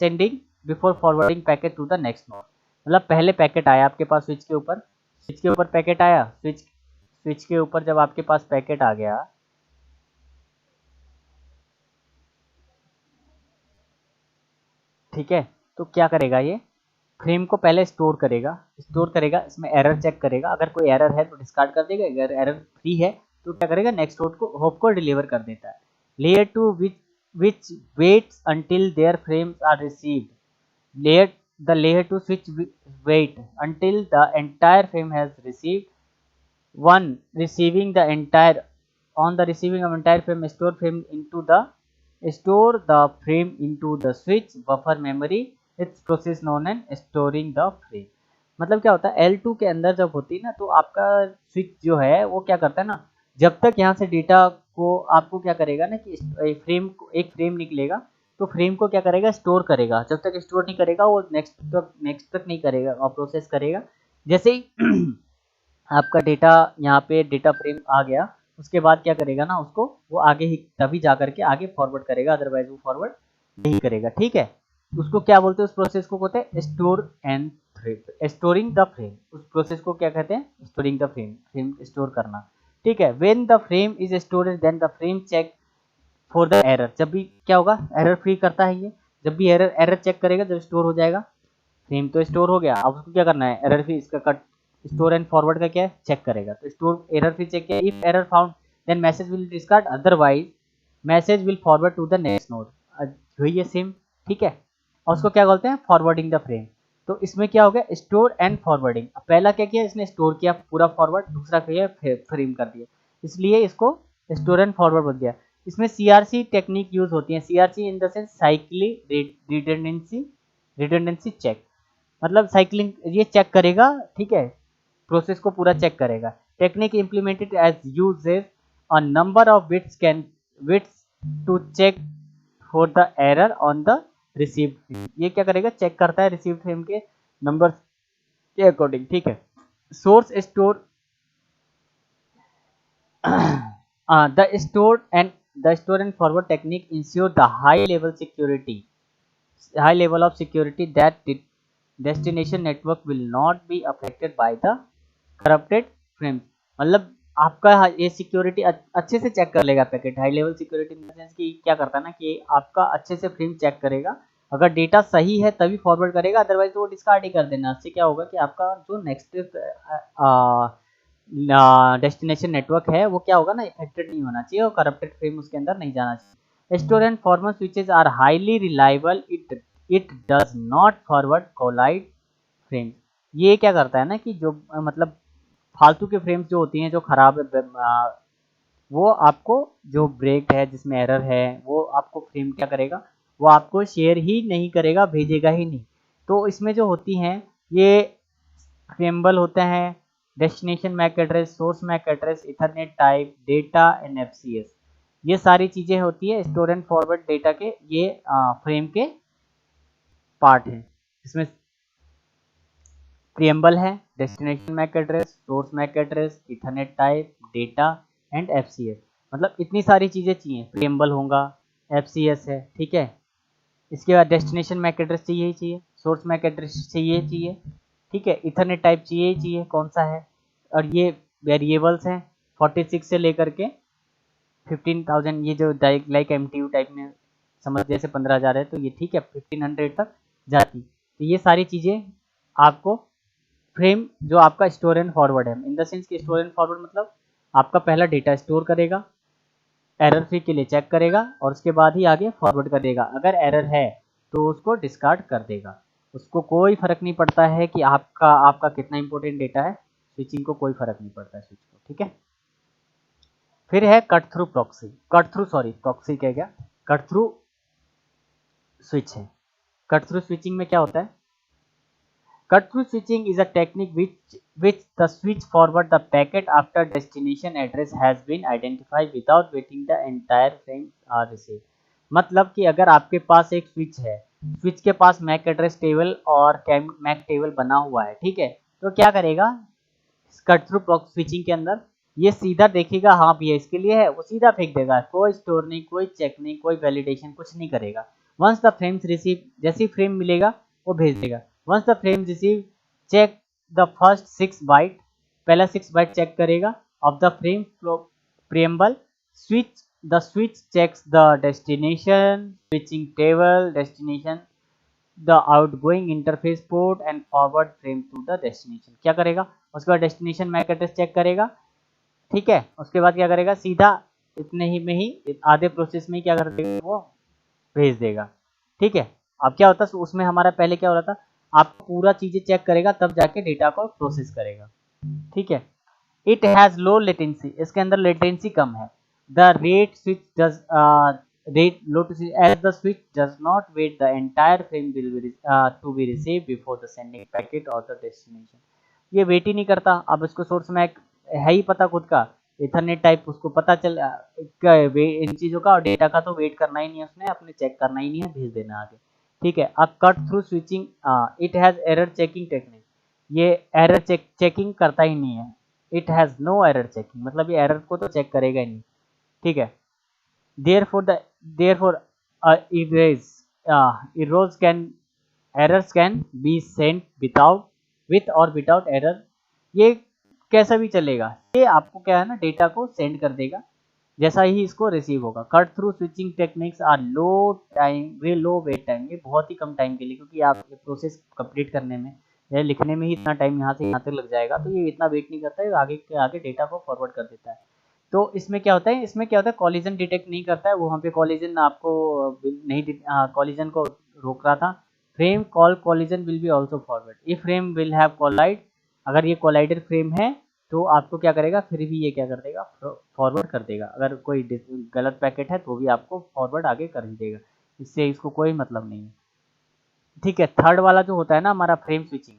sending before forwarding packet to the next node. मतलब पहले पैकेट आया आपके पास स्विच के ऊपर पैकेट आया, स्विच के ऊपर जब आपके पास पैकेट आ गया, ठीक है, तो क्या करेगा ये फ्रेम को पहले स्टोर करेगा, इसमें एरर चेक करेगा, अगर कोई एरर है तो डिस्कार्ड कर देगा, अगर एरर फ्री है तो क्या करेगा नेक्स्ट होप को डिलीवर कर देता है। Layer two which waits until their frames are received, layer 2 switch wait until the entire frame has received one receiving the entire on the receiving of entire frame store the frame into the switch buffer memory, its process known as storing the frame। मतलब क्या होता है L2 के अंदर जब होती है ना, तो आपका स्विच जो है वो क्या करता है ना, जब तक यहाँ से डेटा को आपको क्या करेगा ना कि एक फ्रेम निकलेगा तो फ्रेम को क्या करेगा स्टोर करेगा, जब तक स्टोर नहीं करेगा वो नेक्स्ट तक नहीं करेगा और प्रोसेस करेगा। जैसे ही आपका डेटा यहाँ पे डेटा फ्रेम आ गया, उसके बाद क्या करेगा ना, उसको वो आगे ही तभी जा करके आगे फॉरवर्ड करेगा, अदरवाइज वो फॉरवर्ड नहीं करेगा, ठीक है। उसको क्या बोलते हैं, उस प्रोसेस को बोलते हैं स्टोरिंग द फ्रेम। उस प्रोसेस को क्या कहते हैं, स्टोरिंग द फ्रेम स्टोर करना, ठीक है। When the frame is storage then the frame check for the error. जब भी क्या होगा, एरर फ्री करता है ये, जब भी एरर चेक करेगा, जब स्टोर हो जाएगा फ्रेम तो स्टोर हो गया, अब उसको क्या करना है, एरर फ्री इसका कट स्टोर एंड फॉरवर्ड का क्या है चेक करेगा, तो स्टोर एरर फ्री चेक किया, if error found then message will discard, otherwise message will forward to the next node. वही है सेम, ठीक है। और उसको क्या बोलते हैं, फॉरवर्डिंग द फ्रेम। तो इसमें क्या हो गया, स्टोर एंड फॉरवर्डिंग। पहला क्या किया, इसने स्टोर किया पूरा फॉरवर्ड, दूसरा किया फ्रेम कर दिया, इसलिए इसको स्टोर एंड फॉरवर्ड बोल दिया। इसमें सीआरसी टेक्निक यूज होती है, CRC in the sense cyclic redundancy check. मतलब साइक्लिंग ये चेक करेगा, ठीक है, प्रोसेस को पूरा चेक करेगा। Technique implemented as uses a number of bits to check for the error on the received. ये क्या करेगा, चेक करता है रिसीव्ड फ्रेम के नंबर के अकॉर्डिंग, ठीक है। Source store the store and forward technique ensure the high level of security that the destination network will not be affected by the corrupted frames। मतलब आपका ये सिक्योरिटी अच्छे से चेक कर लेगा packet. High level security in the sense कि क्या करता है ना कि आपका अच्छे से फ्रेम चेक करेगा, अगर डेटा सही है तभी फॉरवर्ड करेगा, अदरवाइज तो वो डिस्कार्ड ही कर देना। इससे क्या होगा कि आपका जो नेक्स्ट डेस्टिनेशन नेटवर्क है वो क्या होगा ना, इफेक्टेड नहीं होना चाहिए और करप्टेड फ्रेम उसके अंदर नहीं जाना चाहिए। Store and forward switches are highly reliable, it does not forward collide frame. ये क्या करता है ना कि जो मतलब फालतू के फ्रेम्स जो होती हैं जो खराब है, वो आपको जो ब्रेक है जिसमें एरर है वो आपको फ्रेम क्या करेगा, वो आपको शेयर ही नहीं करेगा, भेजेगा ही नहीं। तो इसमें जो होती हैं ये फ्रेम्बल होते हैं, destination MAC address, source MAC address, ethernet type, data and FCS, ये सारी चीजें होती है स्टोर एंड फॉरवर्ड डेटा के, ये फ्रेम के पार्ट है। इसमें प्रिएम्बल है, destination MAC address, source MAC address, ethernet type, data and FCS. मतलब इतनी सारी चीजें चाहिए, प्रिएम्बल होगा, एफसीएस है, ठीक है। इसके बाद डेस्टिनेशन मैक एड्रेस चाहिए ही चाहिए, सोर्स मैक एड्रेस चाहिए, ठीक है, इथरनेट टाइप चाहिए कौन सा है, और ये वेरिएबल्स हैं 46 से लेकर के 15,000, ये जो लाइक एमटीयू टाइप में समझ, जैसे 15,000 है तो ये ठीक है 1500 तक जाती। तो ये सारी चीज़ें आपको फ्रेम जो आपका स्टोर एंड फॉरवर्ड है, इन द सेंस कि स्टोर एंड फॉरवर्ड मतलब आपका पहला डेटा स्टोर करेगा, एरर फ्री के लिए चेक करेगा और उसके बाद ही आगे फॉरवर्ड कर देगा। अगर एरर है तो उसको डिस्कार्ड कर देगा, उसको कोई फर्क नहीं पड़ता है कि आपका कितना इंपॉर्टेंट डेटा है, स्विचिंग को कोई फर्क नहीं पड़ता है स्विच को, ठीक है। फिर है प्रॉक्सी क्या गया, कट थ्रू स्विच है। कट थ्रू स्विचिंग में क्या होता है, cut through switching is a technique which the switch forward the packet after destination address has been identified without waiting the entire frame are received। मतलब कि अगर आपके पास एक स्विच है, स्विच के पास मैक एड्रेस टेबल और मैक टेबल बना हुआ है, ठीक है, तो क्या करेगा कट थ्रू स्विचिंग के अंदर ये सीधा देखेगा हाँ भैया इसके लिए है, वो सीधा फेंक देगा, कोई स्टोर नहीं, कोई चेक नहीं, कोई वैलिडेशन कुछ नहीं करेगा। वंस द फ्रेम्स रिसीव, जैसे ही फ्रेम मिलेगा वो भेज देगा। Once the frame receive check the first 6 byte, पहला 6 बाइट चेक करेगा of the frame preamble switch, the switch checks the destination switching table destination, the outgoing interface port and forward frame to the destination। क्या करेगा, उसके बाद destination MAC address check करेगा, ठीक है। उसके बाद क्या करेगा, सीधा इतने ही में ही आधे प्रोसेस में ही क्या कर देगा, वो भेज देगा, ठीक है। अब क्या होता है उसमें हमारा पहले क्या हो रहा था, आप पूरा चीजें चेक करेगा तब जाके डेटा को प्रोसेस करेगा, ठीक है। इट हैज लो लेटेंसी, इसके अंदर लेटेंसी कम है। The rate switch does rate low to as the switch does not wait the entire frame will be to be received before the sending packet or the destination। ये wait ही नहीं करता। अब इसको source Mac है ही पता खुद का, Ethernet type, उसको पता चल इन चीज़ों का और डेटा का तो वेट करना ही नहीं है उसने, अपने चेक करना ही नहीं है, भेज देना आगे, ठीक है। अब cut through switching, it has error checking technique, ये एरर चेकिंग करता ही नहीं है। It has no error checking, मतलब ये एरर को तो चेक करेगा ही नहीं, ठीक है। therefore errors can be sent without with or without error। ये कैसा भी चलेगा, ये आपको क्या है ना डेटा को सेंड कर देगा जैसा ही इसको रिसीव होगा। Cut through switching techniques are low time, वे लो वेट टाइम, ये बहुत ही कम टाइम के लिए, क्योंकि आप प्रोसेस कंप्लीट करने में या लिखने में ही इतना टाइम यहाँ से यहाँ तक लग जाएगा, तो ये इतना वेट नहीं करता है, आगे के आगे डेटा को फॉरवर्ड कर देता है। तो इसमें क्या होता है, इसमें क्या होता है, कॉलिजन डिटेक्ट नहीं करता है, वहाँ पे कॉलिजन आपको नहीं, कॉलिजन को रोक रहा था। Frame call collision will be also forward, ये फ्रेम विल हैव कोलाइड, अगर ये कोलाइडर फ्रेम है तो आपको क्या करेगा, फिर भी ये क्या कर देगा, फॉरवर्ड कर देगा। अगर कोई गलत पैकेट है तो भी आपको फॉरवर्ड आगे कर ही देगा, इससे इसको कोई मतलब नहीं है, ठीक है। थर्ड वाला जो होता है ना हमारा फ्रेम स्विचिंग,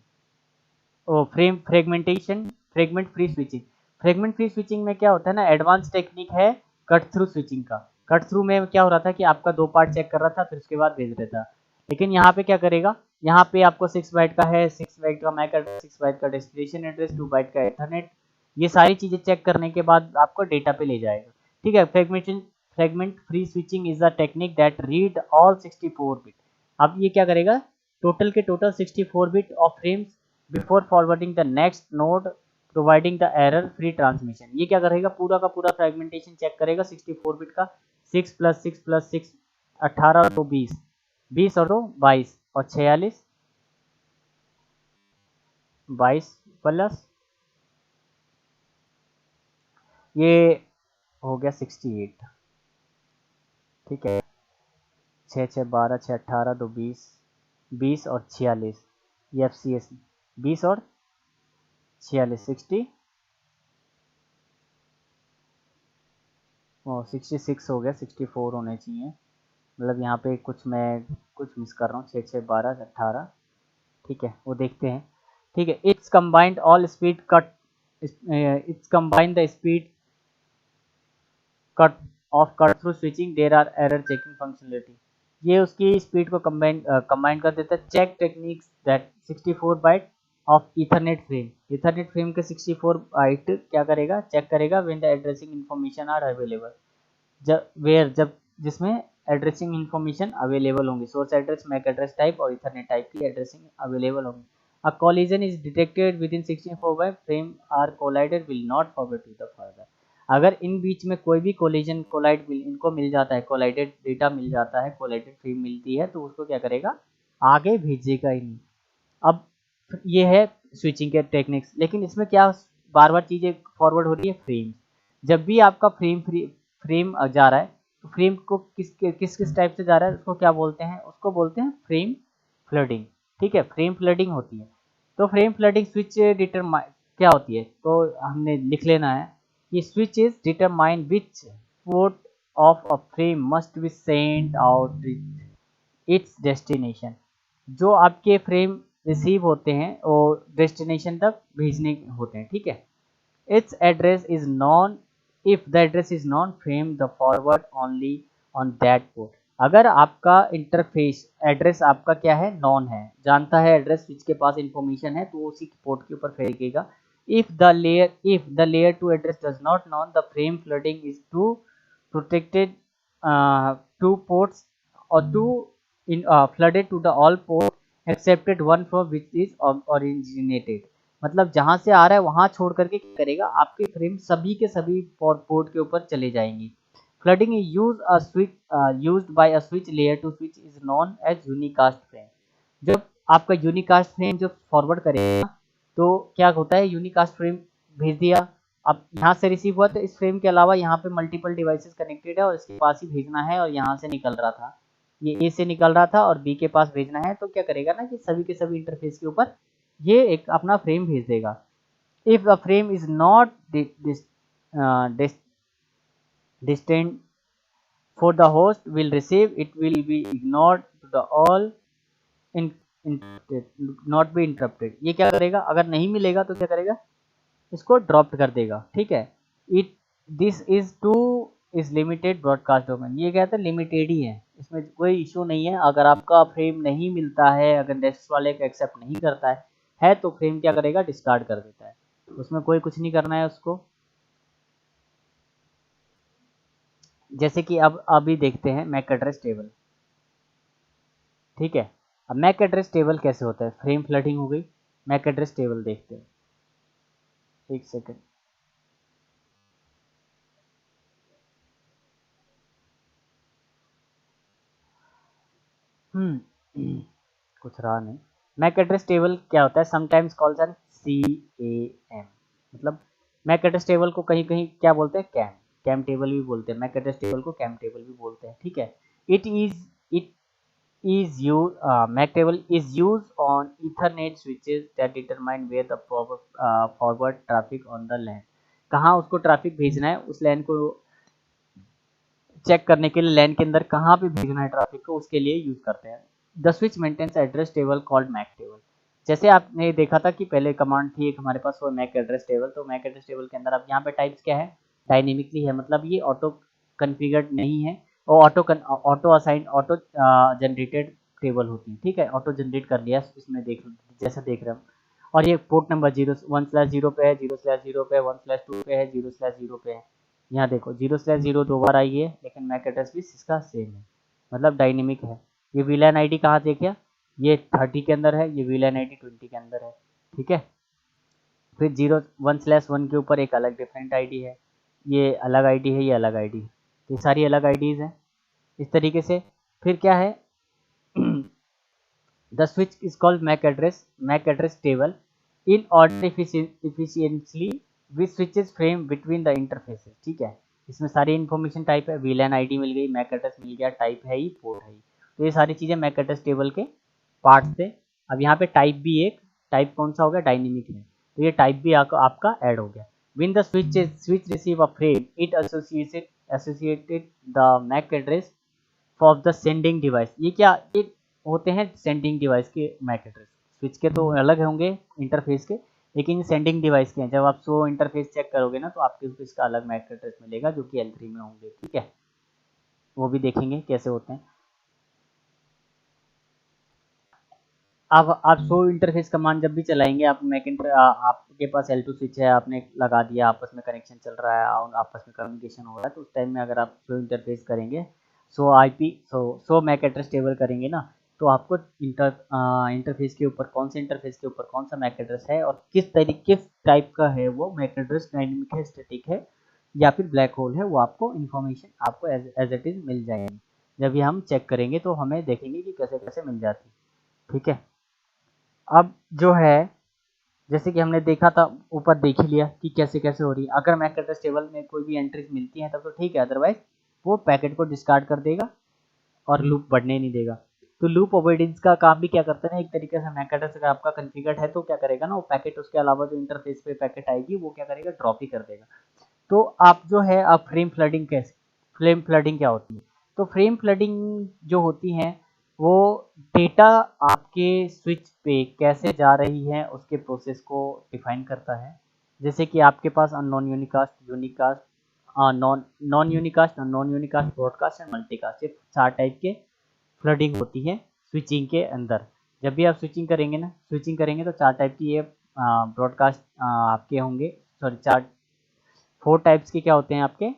ओ frame fragmentation, fragment free switching. Fragment free switching में क्या होता है ना, एडवांस टेक्निक है कट थ्रू स्विचिंग का। कट थ्रू में क्या हो रहा था कि आपका 2 पार्ट चेक कर रहा था, फिर उसके बाद भेज रहा था। लेकिन यहाँ पे क्या करेगा, यहाँ पे आपको 6 बाइट का है, 6 बाइट का मैक एड्रेस, 6 बाइट का डेस्टिनेशन एड्रेस, 2 बाइट का एथरनेट, ये सारी चीजें चेक करने के बाद आपको डेटा पे ले जाएगा, ठीक है। Fragment free switching is the technique that read all 64 bit. अब ये क्या करेगा, टोटल के total 64 bit of frames before forwarding the next node providing the error free transmission. ये क्या करेगा, पूरा का पूरा फ्रेगमेंटेशन चेक करेगा 64 बिट का, 6 + 6 + 6 18 और 2 20, 20 और 2 22 और 46, 22 प्लस ये हो गया 68, ठीक है। 6 6 12 6 18 2 20, 20 और 46, ये FCS 20 और 46 60 और 66 हो गया, 64 होने चाहिए, मतलब यहाँ पे कुछ मैं कुछ मिस कर रहा हूँ, 6 6 12 18, ठीक है, वो देखते हैं, ठीक है। It's combined all speed cut, it's combined the speed cut of cut through switching, there are error checking functionality. ये उसकी स्पीड को कंबाइन कर देता है। Check techniques that 64 byte of ethernet frame, ethernet frame के 64 बाइट क्या करेगा, check करेगा when the addressing information are available, जब जिसमें एड्रेसिंग इन्फॉर्मेशन अवेलेबल होंगी, source address, MAC address type और इथरनेट टाइप की एड्रेसिंग अवेलेबल होंगी। A collision is detected within 64 byte frame are collided will not forward to the further. अगर इन बीच में कोई भी कोलिजन कोलाइड इनको मिल जाता है, कोलाइडेड डेटा मिल जाता है, कोलाइडेड फ्रेम मिलती है, तो उसको क्या करेगा, आगे भेजेगा ही नहीं। अब ये है स्विचिंग के टेक्निक्स, लेकिन इसमें क्या बार बार चीज़ें फॉरवर्ड हो रही है, फ्रेम। जब भी आपका फ्रेम जा रहा है तो फ्रेम को किस टाइप से जा रहा है, उसको क्या बोलते हैं, उसको बोलते हैं फ्रेम फ्लडिंग, ठीक है। फ्रेम फ्लडिंग होती है। तो फ्रेम फ्लडिंग स्विच डिटरमाइन क्या होती है, तो हमने लिख लेना है कि switch is determine which port of a frame must be sent out it's destination. जो आपके फ्रेम रिसीव होते हैं वो डेस्टिनेशन तक भेजने होते हैं, ठीक है। its address is known, if the address is known frame the forward only on that port। अगर आपका इंटरफेस एड्रेस आपका क्या है, नॉन है, जानता है एड्रेस, स्विच के पास इंफॉर्मेशन है, तो उसी पोर्ट के ऊपर फेंकेगा। if the layer 2 address does not known, the frame flooding is to protected two ports or two in flooded to the all port excepted one from which is originated। मतलब जहां से आ रहा है वहां छोड़ करके क्या करेगा, आपके फ्रेम सभी के सभी पोर्ट के ऊपर चले जाएंगी। Flooding is used by a switch layer two switch is known as unicast frame. जब आपका यूनिकास्ट फ्रेम जो फॉरवर्ड करेगा तो क्या होता है, यूनिकास्ट फ्रेम भेज दिया, अब यहाँ से रिसीव हुआ तो इस फ्रेम के अलावा यहाँ पे मल्टीपल डिवाइसेस कनेक्टेड है और इसके पास ही भेजना है, और यहाँ से निकल रहा था, ये ए से निकल रहा था और बी के पास भेजना है, तो क्या करेगा ना कि सभी के सभी इंटरफेस के ऊपर ये एक अपना फ्रेम भेज देगा। If the frame is not distant for the host will receive, it will be ignored to the all in not be interrupted। ये क्या करेगा, अगर नहीं मिलेगा तो क्या करेगा, इसको ड्रॉप कर देगा। ठीक है, it this is two is limited broadcast domain. ये क्या है, लिमिटेड ही है, इसमें कोई इशू नहीं है। अगर आपका फ्रेम नहीं मिलता है, अगर नेक्स्ट वाले को एक्सेप्ट नहीं करता है तो फ्रेम क्या करेगा, डिस्कार्ड कर देता है, उसमें कोई कुछ नहीं करना है उसको। जैसे कि अब अभी देखते हैं मैक एड्रेस टेबल। ठीक है, अब मैक एड्रेस टेबल कैसे होता है, फ्रेम फ्लडिंग हो गई, मैक एड्रेस टेबल देखते हैं, एक सेकेंड। कुछ रहा नहीं। मैक एड्रेस टेबल क्या होता है, समटाइम्स कॉल्स एन CAM, मतलब मैक एड्रेस टेबल को कहीं कहीं क्या बोलते हैं, कैम टेबल भी बोलते हैं, मैक एड्रेस टेबल को कैम टेबल भी बोलते हैं। ठीक है, it is used MAC table is used on Ethernet switches that determine where the forward traffic on the LAN, कहाँ उसको ट्रैफिक भेजना है, उस LAN को चेक करने के लिए LAN के अंदर कहाँ पे भेजना है ट्रैफिक को, उसके लिए यूज करते हैं। The switch maintains address table called MAC table. जैसे आपने देखा था कि पहले कमांड थी एक हमारे पास, वो मैक एड्रेस टेबल, तो मैक एड्रेस टेबल के अंदर अब यहाँ पे टाइप्स क्या है, डायनेमिकली है, मतलब ये ऑटो कन्फिगर्ड नहीं है, और auto assign auto generated table होती है। ठीक है, ऑटो जनरेट कर लिया इसमें, जैसा देख रहे हम। और ये पोर्ट नंबर 1/0 पे है, 0/0 पे है, 1/2 पे है, 0/0 पे है। यहाँ देखो 0/0 दो बार आई है, लेकिन मैक एड्रेस भी इसका सेम है, मतलब डायनेमिक है। ये वीलैन आईडी कहाँ देखिए, ये 30 के अंदर है, ये वीलैन आईडी 20 के अंदर है। ठीक है, फिर 1/1 के ऊपर एक अलग डिफरेंट आईडी है, ये अलग आईडी है, ये अलग आईडी है, ये सारी अलग आईडीज हैं इस तरीके से। फिर क्या है, the switch is called MAC address table in order efficiently with switches frame between the interfaces। ठीक है, इसमें सारी इन्फॉर्मेशन टाइप है, वीलैन आईडी मिल गई, मैक एड्रेस मिल गया, टाइप है ही, पोर्ट है ही, तो ये सारी चीज़ें मैक एड्रेस टेबल के पार्ट थे। अब यहाँ पे टाइप भी एक टाइप कौन सा हो गया, डायनेमिक है, तो ये टाइप भी आपका ऐड हो गया। When the switch receive a frame it associated the MAC address for the sending device. ये क्या, ये होते हैं सेंडिंग डिवाइस के मैक एड्रेस, स्विच के तो अलग होंगे इंटरफेस के, लेकिन सेंडिंग डिवाइस के हैं। जब आप सो इंटरफेस चेक करोगे ना तो आपको इसका अलग मैक एड्रेस मिलेगा जो कि L3 में होंगे। ठीक है, वो भी देखेंगे कैसे होते हैं। अब आप सो इंटरफेस कमांड जब भी चलाएंगे, आप आपके पास L2 स्विच है, आपने लगा दिया, आपस में कनेक्शन चल रहा है और आपस में कम्युनिकेशन हो रहा है, तो उस टाइम में अगर आप सो इंटरफेस करेंगे, सो मैक एड्रेस टेबल करेंगे ना, तो आपको इंटरफेस के ऊपर कौन से इंटरफेस के ऊपर कौन सा मैक एड्रेस है और किस टाइप का है वो मैक एड्रेस, डायनेमिक है, स्टैटिक है या फिर ब्लैक होल है, वो आपको इन्फॉर्मेशन आपको एज इट इज मिल जाएगी। जब ये हम चेक करेंगे तो हमें देखेंगे कि कैसे कैसे मिल जाती। ठीक है, अब जो है जैसे कि हमने देखा था, ऊपर देख ही लिया कि कैसे कैसे हो रही है। अगर मैक एड्रेस टेबल में कोई भी एंट्रीज मिलती हैं तब तो ठीक है, अदरवाइज वो पैकेट को डिस्कार्ड कर देगा और लूप बढ़ने नहीं देगा। तो लूप ओबेडियंस का काम भी क्या करता है ना, एक तरीके से मैक एड्रेस अगर आपका कॉन्फ़िगर्ड है तो क्या करेगा ना, वो पैकेट उसके अलावा जो इंटरफेस पे पैकेट आएगी वो क्या करेगा, ड्रॉप ही कर देगा। तो आप जो है, आप फ्रेम फ्लडिंग क्या होती है, तो फ्रेम फ्लडिंग जो होती है वो डेटा आपके स्विच पे कैसे जा रही है उसके प्रोसेस को डिफाइन करता है। जैसे कि आपके पास unknown unicast, unicast non unicast, unknown unicast, broadcast and multicast, ये 4 टाइप के फ्लडिंग होती है स्विचिंग के अंदर। जब भी आप स्विचिंग करेंगे तो 4 टाइप की ये ब्रॉडकास्ट आपके होंगे, सॉरी 4 टाइप्स के क्या होते हैं आपके,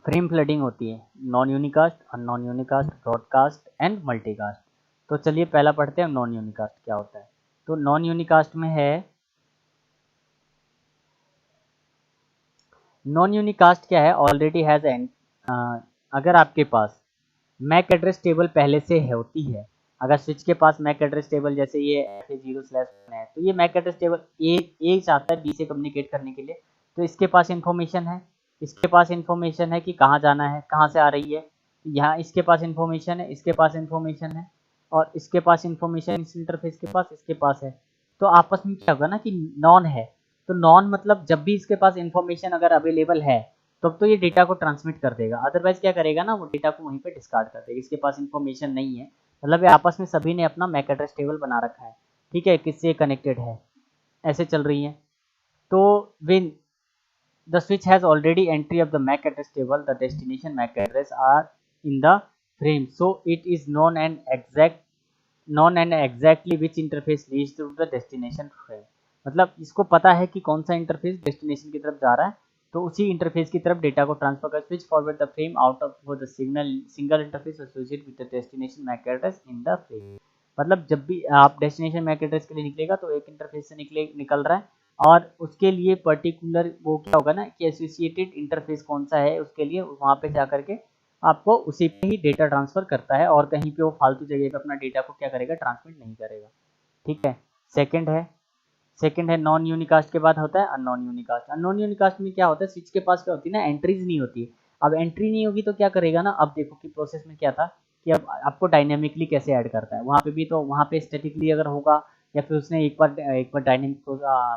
फ्रेम फ्लडिंग होती है, non unicast, unknown unicast, broadcast and multicast. तो चलिए पहला पढ़ते हैं नॉन यूनिकास्ट क्या होता है। तो नॉन यूनिकास्ट में है, नॉन यूनिकास्ट क्या है, ऑलरेडी हैज एन, अगर आपके पास मैक एड्रेस टेबल पहले से होती है, अगर स्विच के पास मैक एड्रेस टेबल जैसे ये FA0/1 है, तो ये मैक एड्रेस टेबल ए चाहता है बी से कम्युनिकेट करने के लिए, तो इसके पास इंफॉर्मेशन है, इसके पास इंफॉर्मेशन है कि कहाँ जाना है, कहाँ से आ रही है, यहाँ इसके पास इंफॉर्मेशन है, इसके पास इंफॉर्मेशन है, और इसके पास इंफॉर्मेशन इस इंटरफेस के पास, इसके पास है। तो आपस में क्या होगा ना कि नॉन है, तो नॉन मतलब जब भी इसके पास इंफॉर्मेशन अगर अवेलेबल है तब तो ये डेटा को ट्रांसमिट कर देगा, अदरवाइज क्या करेगा ना, वो डेटा को वहीं पे डिस्कार्ड कर देगा। इसके पास इंफॉर्मेशन नहीं है, मतलब ये आपस में सभी ने अपना मैक एड्रेस टेबल बना रखा है, ठीक है, किससे कनेक्टेड है, ऐसे चल रही है। तो when the switch has already entry of the MAC address table, the destination MAC address are in the frame, so it is known and exactly which interface reach to the destination frame. मतलब इसको पता है कि कौन सा interface destination की तरफ जा रहा है, तो उसी इंटरफेस की तरफ डेटा को ट्रांसफर कर switch forward the frame out of the single interface associated with the destination MAC address in the frame. मतलब जब भी आप डेस्टिनेशन मैक एड्रेस के लिए निकलेगा तो एक इंटरफेस से निकल रहा है, और उसके लिए पर्टिकुलर वो क्या होगा ना कि एसोसिएटेड इंटरफेस कौन सा है, उसके लिए वहाँ पे जा करके आपको उसी पे ही डेटा ट्रांसफर करता है, और कहीं पे वो फालतू जगह पे अपना डेटा को क्या करेगा, ट्रांसमिट नहीं करेगा, ठीक है। सेकंड है नॉन यूनिकास्ट के बाद होता है अननोन यूनिकास्ट। अननोन यूनिकास्ट में क्या होता है, स्विच के पास क्या होती है ना, एंट्रीज नहीं होती। अब एंट्री नहीं होगी तो क्या करेगा ना, अब देखो कि प्रोसेस में क्या था कि अब आपको डायनेमिकली कैसे ऐड करता है, वहाँ पे भी तो वहाँ पे स्टैटिकली अगर होगा, या फिर उसने एक बार डायनेमिक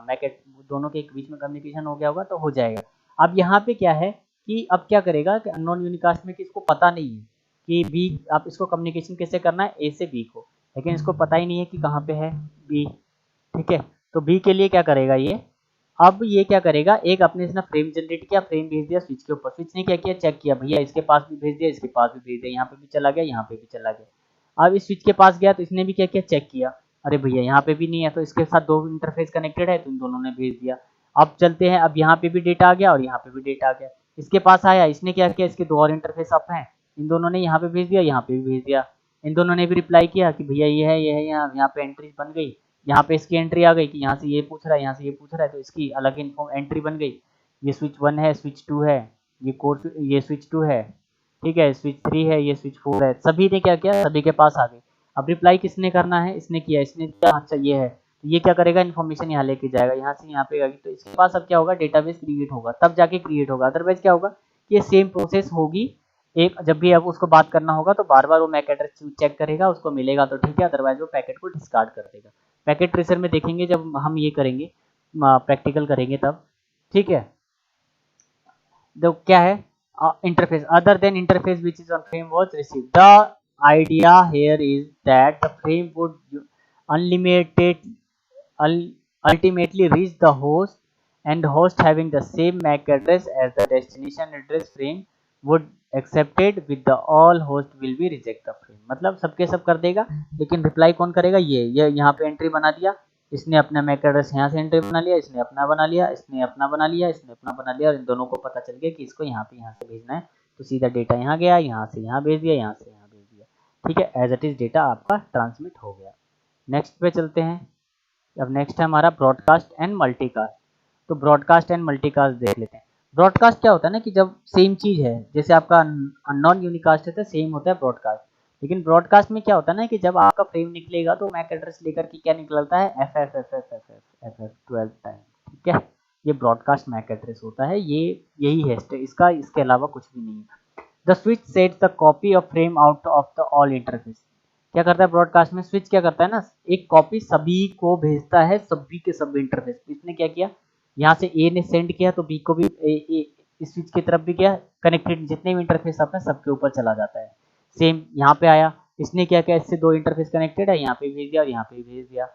मैकेट दोनों के बीच में कम्युनिकेशन हो गया होगा तो हो जाएगा। अब यहाँ पे क्या है कि अब क्या करेगा कि अननोन यूनिकास्ट में कि इसको पता नहीं है कि बी, आप इसको कम्युनिकेशन कैसे करना है ए से बी को, लेकिन इसको पता ही नहीं है कि कहाँ पे है बी, ठीक है। तो बी के लिए क्या करेगा ये, अब ये क्या करेगा, एक अपने इसने फ्रेम जनरेट किया, फ्रेम भेज दिया स्विच के ऊपर, स्विच ने क्या किया, चेक किया, भैया इसके पास भी भेज दिया, इसके पास भी भेज दिया, यहाँ पे भी चला गया, यहाँ पे भी चला गया। अब इस स्विच के पास गया तो इसने भी क्या किया, चेक किया, अरे भैया यहाँ पे भी नहीं है, तो इसके साथ 2 इंटरफेस कनेक्टेड है तो इन दोनों ने भेज दिया। अब चलते हैं, अब यहाँ पे भी डेटा आ गया और यहाँ पे भी डेटा आ गया, इसके पास आया, इसने क्या किया, इसके 2 और इंटरफेस अप हैं, इन दोनों ने यहाँ पे भेज दिया, यहाँ पे भी भेज दिया, इन दोनों ने भी रिप्लाई किया कि भैया ये है, ये है, यहाँ पे एंट्रीज बन गई, यहाँ पे इसकी एंट्री आ गई कि यहाँ से ये पूछ रहा है, यहाँ से ये पूछ रहा है, तो इसकी अलग इन्फॉर्म एंट्री बन गई, ये स्विच 1 है, स्विच 2 है, ये स्विच 2 है, ठीक है, स्विच 3 है, ये स्विच 4 है, सभी ने क्या किया, सभी के पास आ गई। अब रिप्लाई किसने करना है, इसने किया, इसने किया, अच्छा ये है, तो ये क्या करेगा, इन्फॉर्मेशन यहाँ लेके जाएगा, यहाँ से यहाँ पे आएगी, तो इसके पास अब क्या होगा, डेटाबेस क्रिएट होगा, तब जाके क्रिएट होगा, अदरवाइज क्या होगा कि ये सेम प्रोसेस होगी, एक जब भी अब उसको बात करना होगा तो बार बार वो मैक एड्रेस चेक करेगा, उसको मिलेगा तो ठीक है, अदरवाइज वो पैकेट को डिस्कार्ड कर देगा। पैकेट ट्रेसर में देखेंगे जब हम ये करेंगे, प्रैक्टिकल करेंगे तब, ठीक है। तो क्या है interface, other than interface which is on frame was received, the idea here is that the frame would unlimited ultimately reach the host, and host having the same MAC address as the destination address frame would accepted with the all host will be reject the frame। मतलब सबके सब कर देगा, लेकिन reply कौन करेगा, ये यहाँ पे एंट्री बना दिया, इसने अपना मैक एड्रेस यहाँ से एंट्री बना लिया, इसने अपना बना लिया, इसने अपना बना लिया, इसने अपना बना लिया, और इन दोनों को पता चल गया कि इसको यहाँ से भेजना है, तो सीधा डेटा यहाँ गया, यहाँ से यहाँ भेज दिया, यहाँ से यहाँ भेज दिया, ठीक है, एज इट इज डेटा आपका ट्रांसमिट हो गया। नेक्स्ट पे चलते हैं। अब नेक्स्ट है हमारा ब्रॉडकास्ट एंड मल्टीकास्ट। तो ब्रॉडकास्ट एंड मल्टीकास्ट देख लेते हैं। ब्रॉडकास्ट क्या होता है ना कि जब सेम चीज़ है, जैसे आपका नॉन यूनिकास्ट है तो सेम होता है ब्रॉडकास्ट, लेकिन ब्रॉडकास्ट में क्या होता है ना कि जब आपका फ्रेम निकलेगा तो मैक एड्रेस लेकर के क्या निकलता है, F F F F F F F 12 time, ठीक है, ये ब्रॉडकास्ट मैक एड्रेस होता है, ये यही है इसका, इसके अलावा कुछ भी नहीं है। The switch sets the copy of frame out of the all interface. क्या करता है ब्रॉडकास्ट में, स्विच क्या करता है ना, एक कॉपी सभी को भेजता है, सभी के सब इंटरफेस। इसने क्या किया, यहाँ से ए ने सेंड किया तो बी को भी इस स्विच की तरफ भी किया, कनेक्टेड जितने भी इंटरफेस अपने सबके ऊपर चला जाता है। सेम यहाँ पे आया, इसने क्या किया, इससे 2 इंटरफेस कनेक्टेड है, यहाँ पे भेज दिया और यहाँ पे भेज दिया,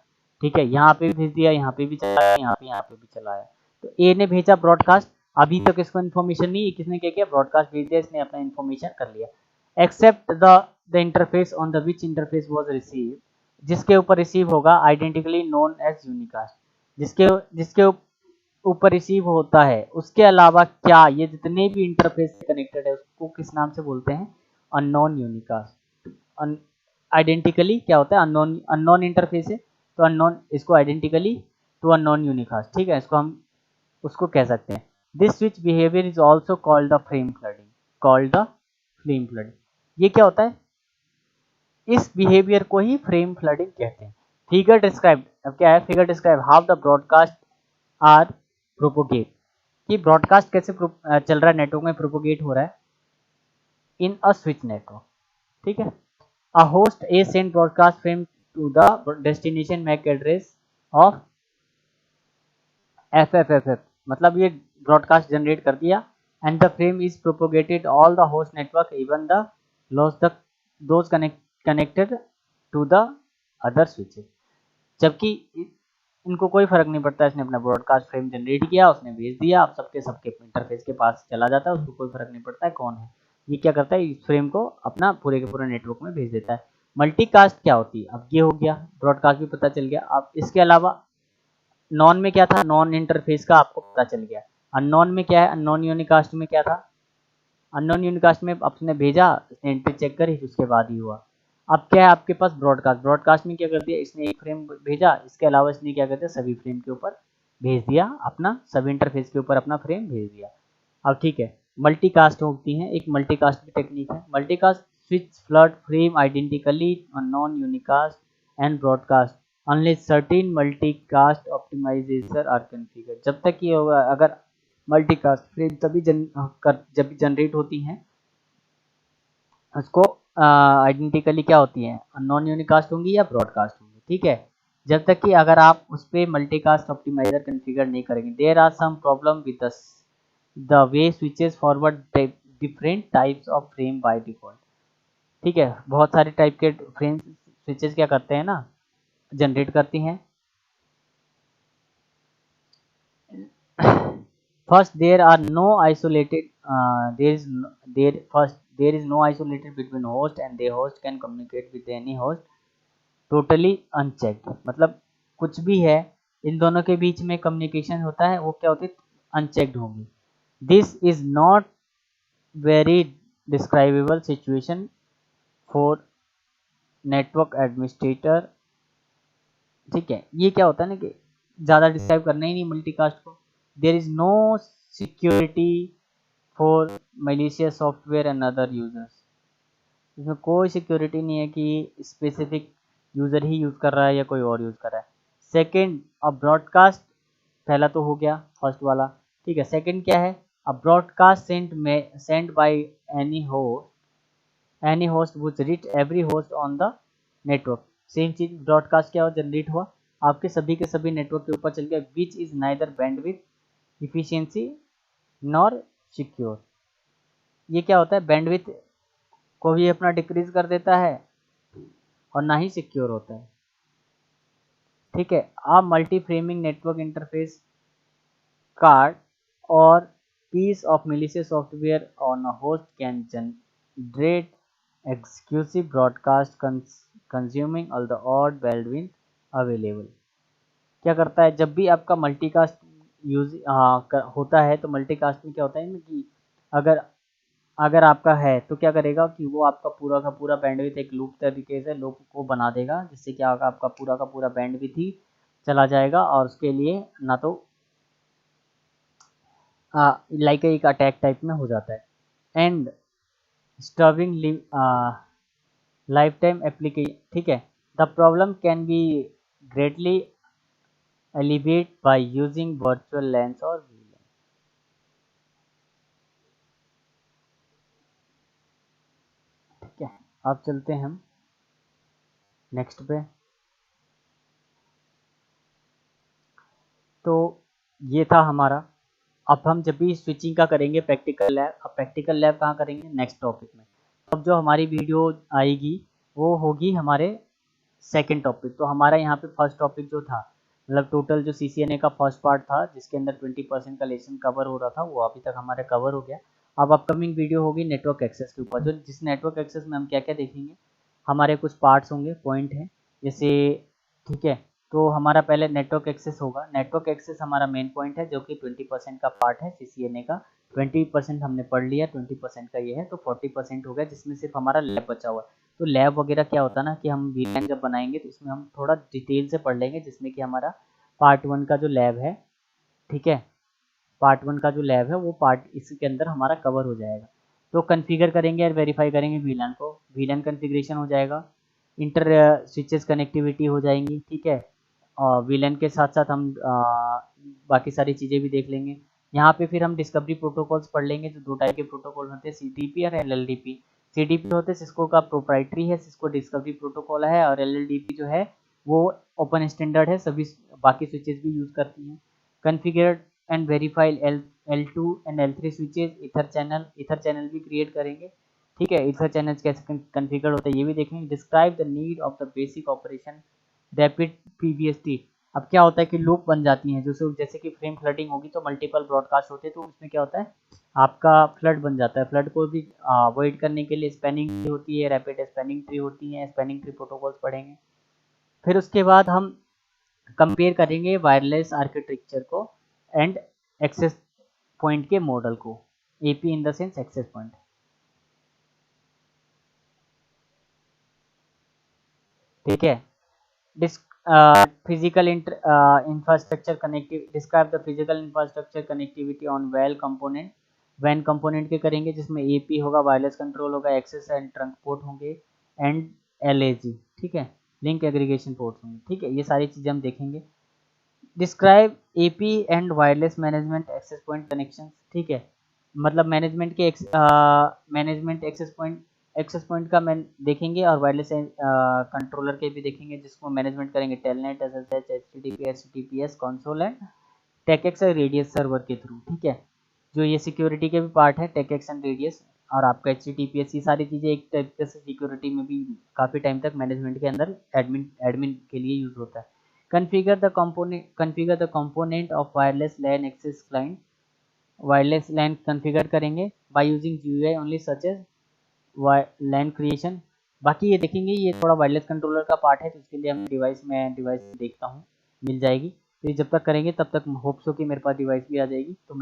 ठीक है, यहाँ पे भी भेज दिया, यहाँ पे भी चला, यहाँ पे भी चला है। तो ए ने भेजा ब्रॉडकास्ट, अभी तक इसको इन्फॉर्मेशन नहीं, किसने क्या किया, ब्रॉडकास्ट भेज दिया, इसने अपना इन्फॉर्मेशन कर लिया। Except the interface on the which interface was receive, जिसके ऊपर रिसीव होगा आइडेंटिकली नोन एज यूनिकास्ट। जिसके जिसके ऊपर रिसीव होता है, उसके अलावा क्या ये जितने भी इंटरफेस से कनेक्टेड है उसको किस नाम से बोलते हैं? Unknown unicast. आइडेंटिकली क्या होता है? अननोन अननोन इंटरफेस है तो अननोन, इसको आइडेंटिकली टू अननोन यूनिकास्ट, ठीक है, इसको हम उसको कह सकते हैं। This switch behaviour is also called the frame flooding, called the frame flooding. ये क्या होता है? इस बिहेवियर को ही फ्रेम फ्लडिंग कहते हैं। फिगर डिस्क्राइब, अब क्या है? Figure describe how the broadcast are propagate, कि ब्रॉडकास्ट कैसे चल रहा है, नेटवर्क में प्रोपोगेट हो रहा है इन अ स्विच नेटवर्क, ठीक है। A host A send broadcast frame to the destination MAC address of FFFF, मतलब ये ब्रॉडकास्ट जनरेट कर दिया, and the frame is propagated all the host network even the loss the those connected to the other switches. जबकि इनको कोई फर्क नहीं पड़ता, इसने अपना ब्रॉडकास्ट फ्रेम जनरेट किया, उसने भेज दिया, अब सबके सबके इंटरफेस के पास चला जाता है, उसको कोई फर्क नहीं पड़ता है कौन है। ये क्या करता है? इस फ्रेम को अपना पूरे के पूरे नेटवर्क में भेज देता है। मल्टीकास्ट क्या होती है? अब ये हो गया, ब्रॉडकास्ट भी पता चल गया। अब इसके अलावा नॉन में क्या था? नॉन इंटरफेस का आपको पता चल गया। अननोन में क्या है? अननोन यूनिकास्ट में क्या था? अननोन यूनिकास्ट में आपने भेजा, इसने एंट्री चेक करी, उसके बाद ही हुआ। अब क्या है आपके पास? ब्रॉडकास्ट। ब्रॉडकास्ट में क्या कर दिया? इसने एक फ्रेम भेजा, इसके अलावा इसने क्या कर दिया? सभी फ्रेम के ऊपर भेज दिया अपना, सभी इंटरफेस के ऊपर अपना फ्रेम भेज दिया। अब ठीक है, मल्टीकास्ट होती है, एक मल्टीकास्ट की टेक्निक है। Multicast switch flood frame identically non unicast and broadcast unless certain multicast optimization are configured. जब तक ये होगा, अगर मल्टीकास्ट फ्रेम तभी जब जनरेट होती हैं, उसको आइडेंटिकली क्या होती है? नॉन यूनिकास्ट होंगी या ब्रॉडकास्ट होंगी, ठीक है। जब तक कि अगर आप उस पर मल्टीकास्ट ऑप्टिमाइजर कॉन्फ़िगर नहीं करेंगे, there are some problem with the way switches forward different types of frame by default, ठीक है। बहुत सारे टाइप के फ्रेम स्विचेस क्या करते हैं ना, जनरेट करती हैं। First, there are no isolated. There is no isolated between host and the host can communicate with any host totally unchecked. मतलब कुछ भी है, इन दोनों के बीच में कम्युनिकेशन होता है, वो क्या होती है? अनचेक्ड होंगी। This is not very describable situation for network administrator, ठीक है। ये क्या होता है ना कि ज़्यादा डिस्क्राइब करना ही नहीं मल्टीकास्ट को। There is no security for malicious software and other users. इसमें कोई सिक्योरिटी नहीं है कि स्पेसिफिक यूज़र ही यूज़ कर रहा है या कोई और यूज़ कर रहा है। सेकंड, अब ब्रॉडकास्ट पहला तो हो गया, फर्स्ट वाला, ठीक है। सेकंड क्या है? अब broadcast send by any host which reach every host on the network. Same चीज, ब्रॉडकास्ट क्या जनरेट हुआ? आपके सभी के सभी नेटवर्क के ऊपर चल गया, which is neither bandwidth efficiency nor secure. ये क्या होता है? बैंडविड्थ को भी अपना डिक्रीज कर देता है और ना ही सिक्योर होता है, ठीक है। आप multi framing network interface card और piece of malicious software on a host can generate exclusive broadcast consuming all the odd bandwidth available। क्या करता है? जब भी आपका मल्टीकास्ट यूज होता है, तो मल्टीकास्ट में क्या होता है ना कि अगर अगर आपका है तो क्या करेगा कि वो आपका पूरा का पूरा बैंडविड्थ एक लूप तरीके से लूप को बना देगा, जिससे क्या होगा? आपका पूरा का पूरा बैंडविड्थ ही चला जाएगा, और उसके लिए ना तो लाइक एक अटैक टाइप में हो जाता है। एंड स्टर्विंग लाइफ टाइम एप्लीकेशन, ठीक है। The problem can be greatly elevate by using virtual lens और VLAN, ठीक है। अब चलते हैं हम नेक्स्ट पे। तो ये था हमारा। अब हम जब भी स्विचिंग का करेंगे प्रैक्टिकल लैब, अब प्रैक्टिकल लैब कहाँ करेंगे? नेक्स्ट टॉपिक में। अब जो हमारी वीडियो आएगी वो होगी हमारे सेकंड टॉपिक। तो हमारा यहाँ पे फर्स्ट टॉपिक जो था, मतलब टोटल जो CCNA का फर्स्ट पार्ट था जिसके अंदर 20% का लेसन कवर हो रहा था, वो अभी तक हमारा कवर हो गया। अब अपकमिंग वीडियो होगी नेटवर्क एक्सेस के ऊपर, जो जिस नेटवर्क एक्सेस में हम क्या क्या देखेंगे, हमारे कुछ पार्ट्स होंगे, पॉइंट हैं, जैसे, ठीक है, तो हमारा पहले नेटवर्क एक्सेस होगा। नेटवर्क एक्सेस हमारा मेन पॉइंट है जो कि 20% का पार्ट है CCNA का। 20% हमने पढ़ लिया, 20% का ये है, तो 40% हो गया जिसमें सिर्फ हमारा लैब बचा हुआ है। तो लैब वगैरह क्या होता है ना कि हम वीलैन जब बनाएंगे तो उसमें हम थोड़ा डिटेल से पढ़ लेंगे, जिसमें कि हमारा पार्ट 1 का जो लैब है, ठीक है, पार्ट 1 का जो लैब है वो पार्ट इसके अंदर हमारा कवर हो जाएगा। तो कन्फिगर करेंगे और वेरीफाई करेंगे वीलैन को, वीलैन कन्फिग्रेशन हो जाएगा, इंटर स्विचेस कनेक्टिविटी हो जाएंगी, ठीक है। और वीलैन के साथ साथ हम बाकी सारी चीज़ें भी देख लेंगे। यहाँ पे फिर हम डिस्कवरी प्रोटोकॉल्स पढ़ लेंगे, जो दो टाइप के प्रोटोकॉल होते हैं, CDP और LLDP। CDP होते हैं सिस्को का प्रोप्राइटरी है, सिस्को डिस्कवरी प्रोटोकॉल है, और LLDP जो है वो ओपन स्टैंडर्ड है, सभी बाकी स्विचेस भी यूज़ करती हैं। Configure and verify L2 and L3 switches, ether channel भी क्रिएट करेंगे, ठीक है। ईथर चैनल कैसे कन्फिगर होता है ये भी देखेंगे। Describe the need of the basic operation rapid PBST। अब क्या होता है कि लूप बन जाती हैं, जैसे कि फ्रेम फ्लडिंग होगी तो मल्टीपल ब्रॉडकास्ट होते हैं, तो उसमें क्या होता है आपका फ्लड बन जाता है। फ्लड को भी अवॉइड करने के लिए स्पैनिंग ट्री होती है, रैपिड स्पैनिंग ट्री होती है, स्पैनिंग ट्री प्रोटोकॉल्स पढ़ेंगे। फिर उसके बाद हम कंपेयर करेंगे वायरलेस आर्किटेक्चर को एंड एक्सेस पॉइंट के मॉडल को। AP in the sense access point, ठीक है। Physical infrastructure connective, describe the physical infrastructure connectivity on well component. वैन कंपोनेंट के करेंगे जिसमें AP होगा, वायरलेस कंट्रोल होगा, एक्सेस एंड ट्रंक पोर्ट होंगे, एंड LAG, ठीक है, लिंक एग्रीगेशन पोर्ट होंगे, ठीक है। ये सारी चीज़ें हम देखेंगे। Describe AP and wireless management access point connection, ठीक है। मतलब मैनेजमेंट के मैनेजमेंट एक्सेस पॉइंट का मैं देखेंगे, और वायरलेस कंट्रोलर के भी देखेंगे, जिसको मैनेजमेंट करेंगे telnet, SSH, HTTP, HTTPS console and TACACS और रेडियस सर्वर के थ्रू, ठीक है। जो ये सिक्योरिटी के भी पार्ट है, टेकएक्स एंड रेडियस और आपका HTTPS, ये सारी चीज़ें एक तरीके से सिक्योरिटी में भी काफ़ी टाइम तक मैनेजमेंट के अंदर एडमिन के लिए यूज़ होता है। Configure the component of wireless LAN access client. Wireless LAN configure करेंगे by using GUI only such as LAN creation. बाकी ये देखेंगे, ये थोड़ा वायरलेस कंट्रोलर का पार्ट है, तो इसके लिए हम डिवाइस देखता हूँ, मिल जाएगी। तो ये जब तक करेंगे तब तक होप सो कि मेरे पास डिवाइस भी आ जाएगी, तो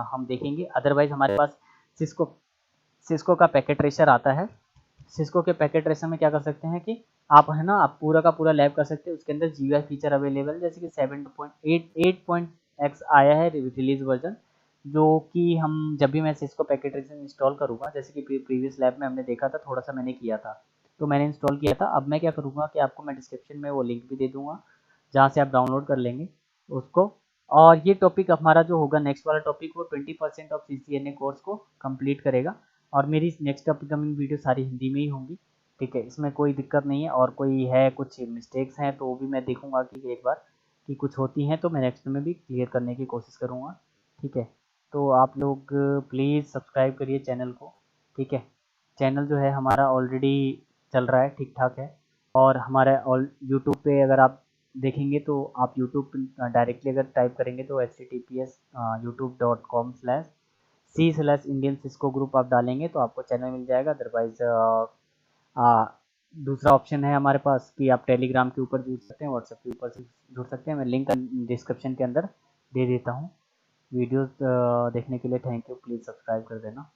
हम देखेंगे। अदरवाइज हमारे पास सिस्को सिस्को का पैकेट ट्रेसर आता है। सिस्को के पैकेट ट्रेसर में क्या कर सकते हैं कि आप है ना, आप पूरा का पूरा लैब कर सकते हैं। उसके अंदर GUI फीचर अवेलेबल, जैसे कि 7.8.x आया है रिलीज वर्जन, जो कि हम जब भी मैं सिस्को पैकेट ट्रेसर इंस्टॉल करूँगा, जैसे कि प्रीवियस लैब में हमने देखा था, थोड़ा सा मैंने किया था, तो मैंने इंस्टॉल किया था। अब मैं क्या करूँगा कि आपको मैं डिस्क्रिप्शन में वो लिंक भी दे दूँगा, जहाँ से आप डाउनलोड कर लेंगे उसको। और ये टॉपिक हमारा जो होगा नेक्स्ट वाला टॉपिक, वो 20% ऑफ CCNA कोर्स को कंप्लीट करेगा। और मेरी नेक्स्ट अपकमिंग वीडियो सारी हिंदी में ही होंगी, ठीक है, इसमें कोई दिक्कत नहीं है। और कोई है कुछ मिस्टेक्स हैं तो वो भी मैं देखूंगा कि एक बार कि कुछ होती हैं, तो मैं नेक्स्ट में भी क्लियर करने की कोशिश करूंगा, ठीक है। तो आप लोग प्लीज़ सब्सक्राइब करिए चैनल को, ठीक है। चैनल जो है हमारा ऑलरेडी चल रहा है, ठीक ठाक है। और हमारा यूट्यूब पे अगर आप देखेंगे तो आप यूट्यूब डायरेक्टली अगर टाइप करेंगे तो https youtube.com/C/Indian सिस्को ग्रुप आप डालेंगे तो आपको चैनल मिल जाएगा। अदरवाइज दूसरा ऑप्शन है हमारे पास कि आप टेलीग्राम के ऊपर जुड़ सकते हैं, व्हाट्सएप के ऊपर से जुड़ सकते हैं। मैं लिंक डिस्क्रिप्शन के अंदर दे देता हूँ। वीडियोस देखने के लिए थैंक यू, प्लीज़ सब्सक्राइब कर देना।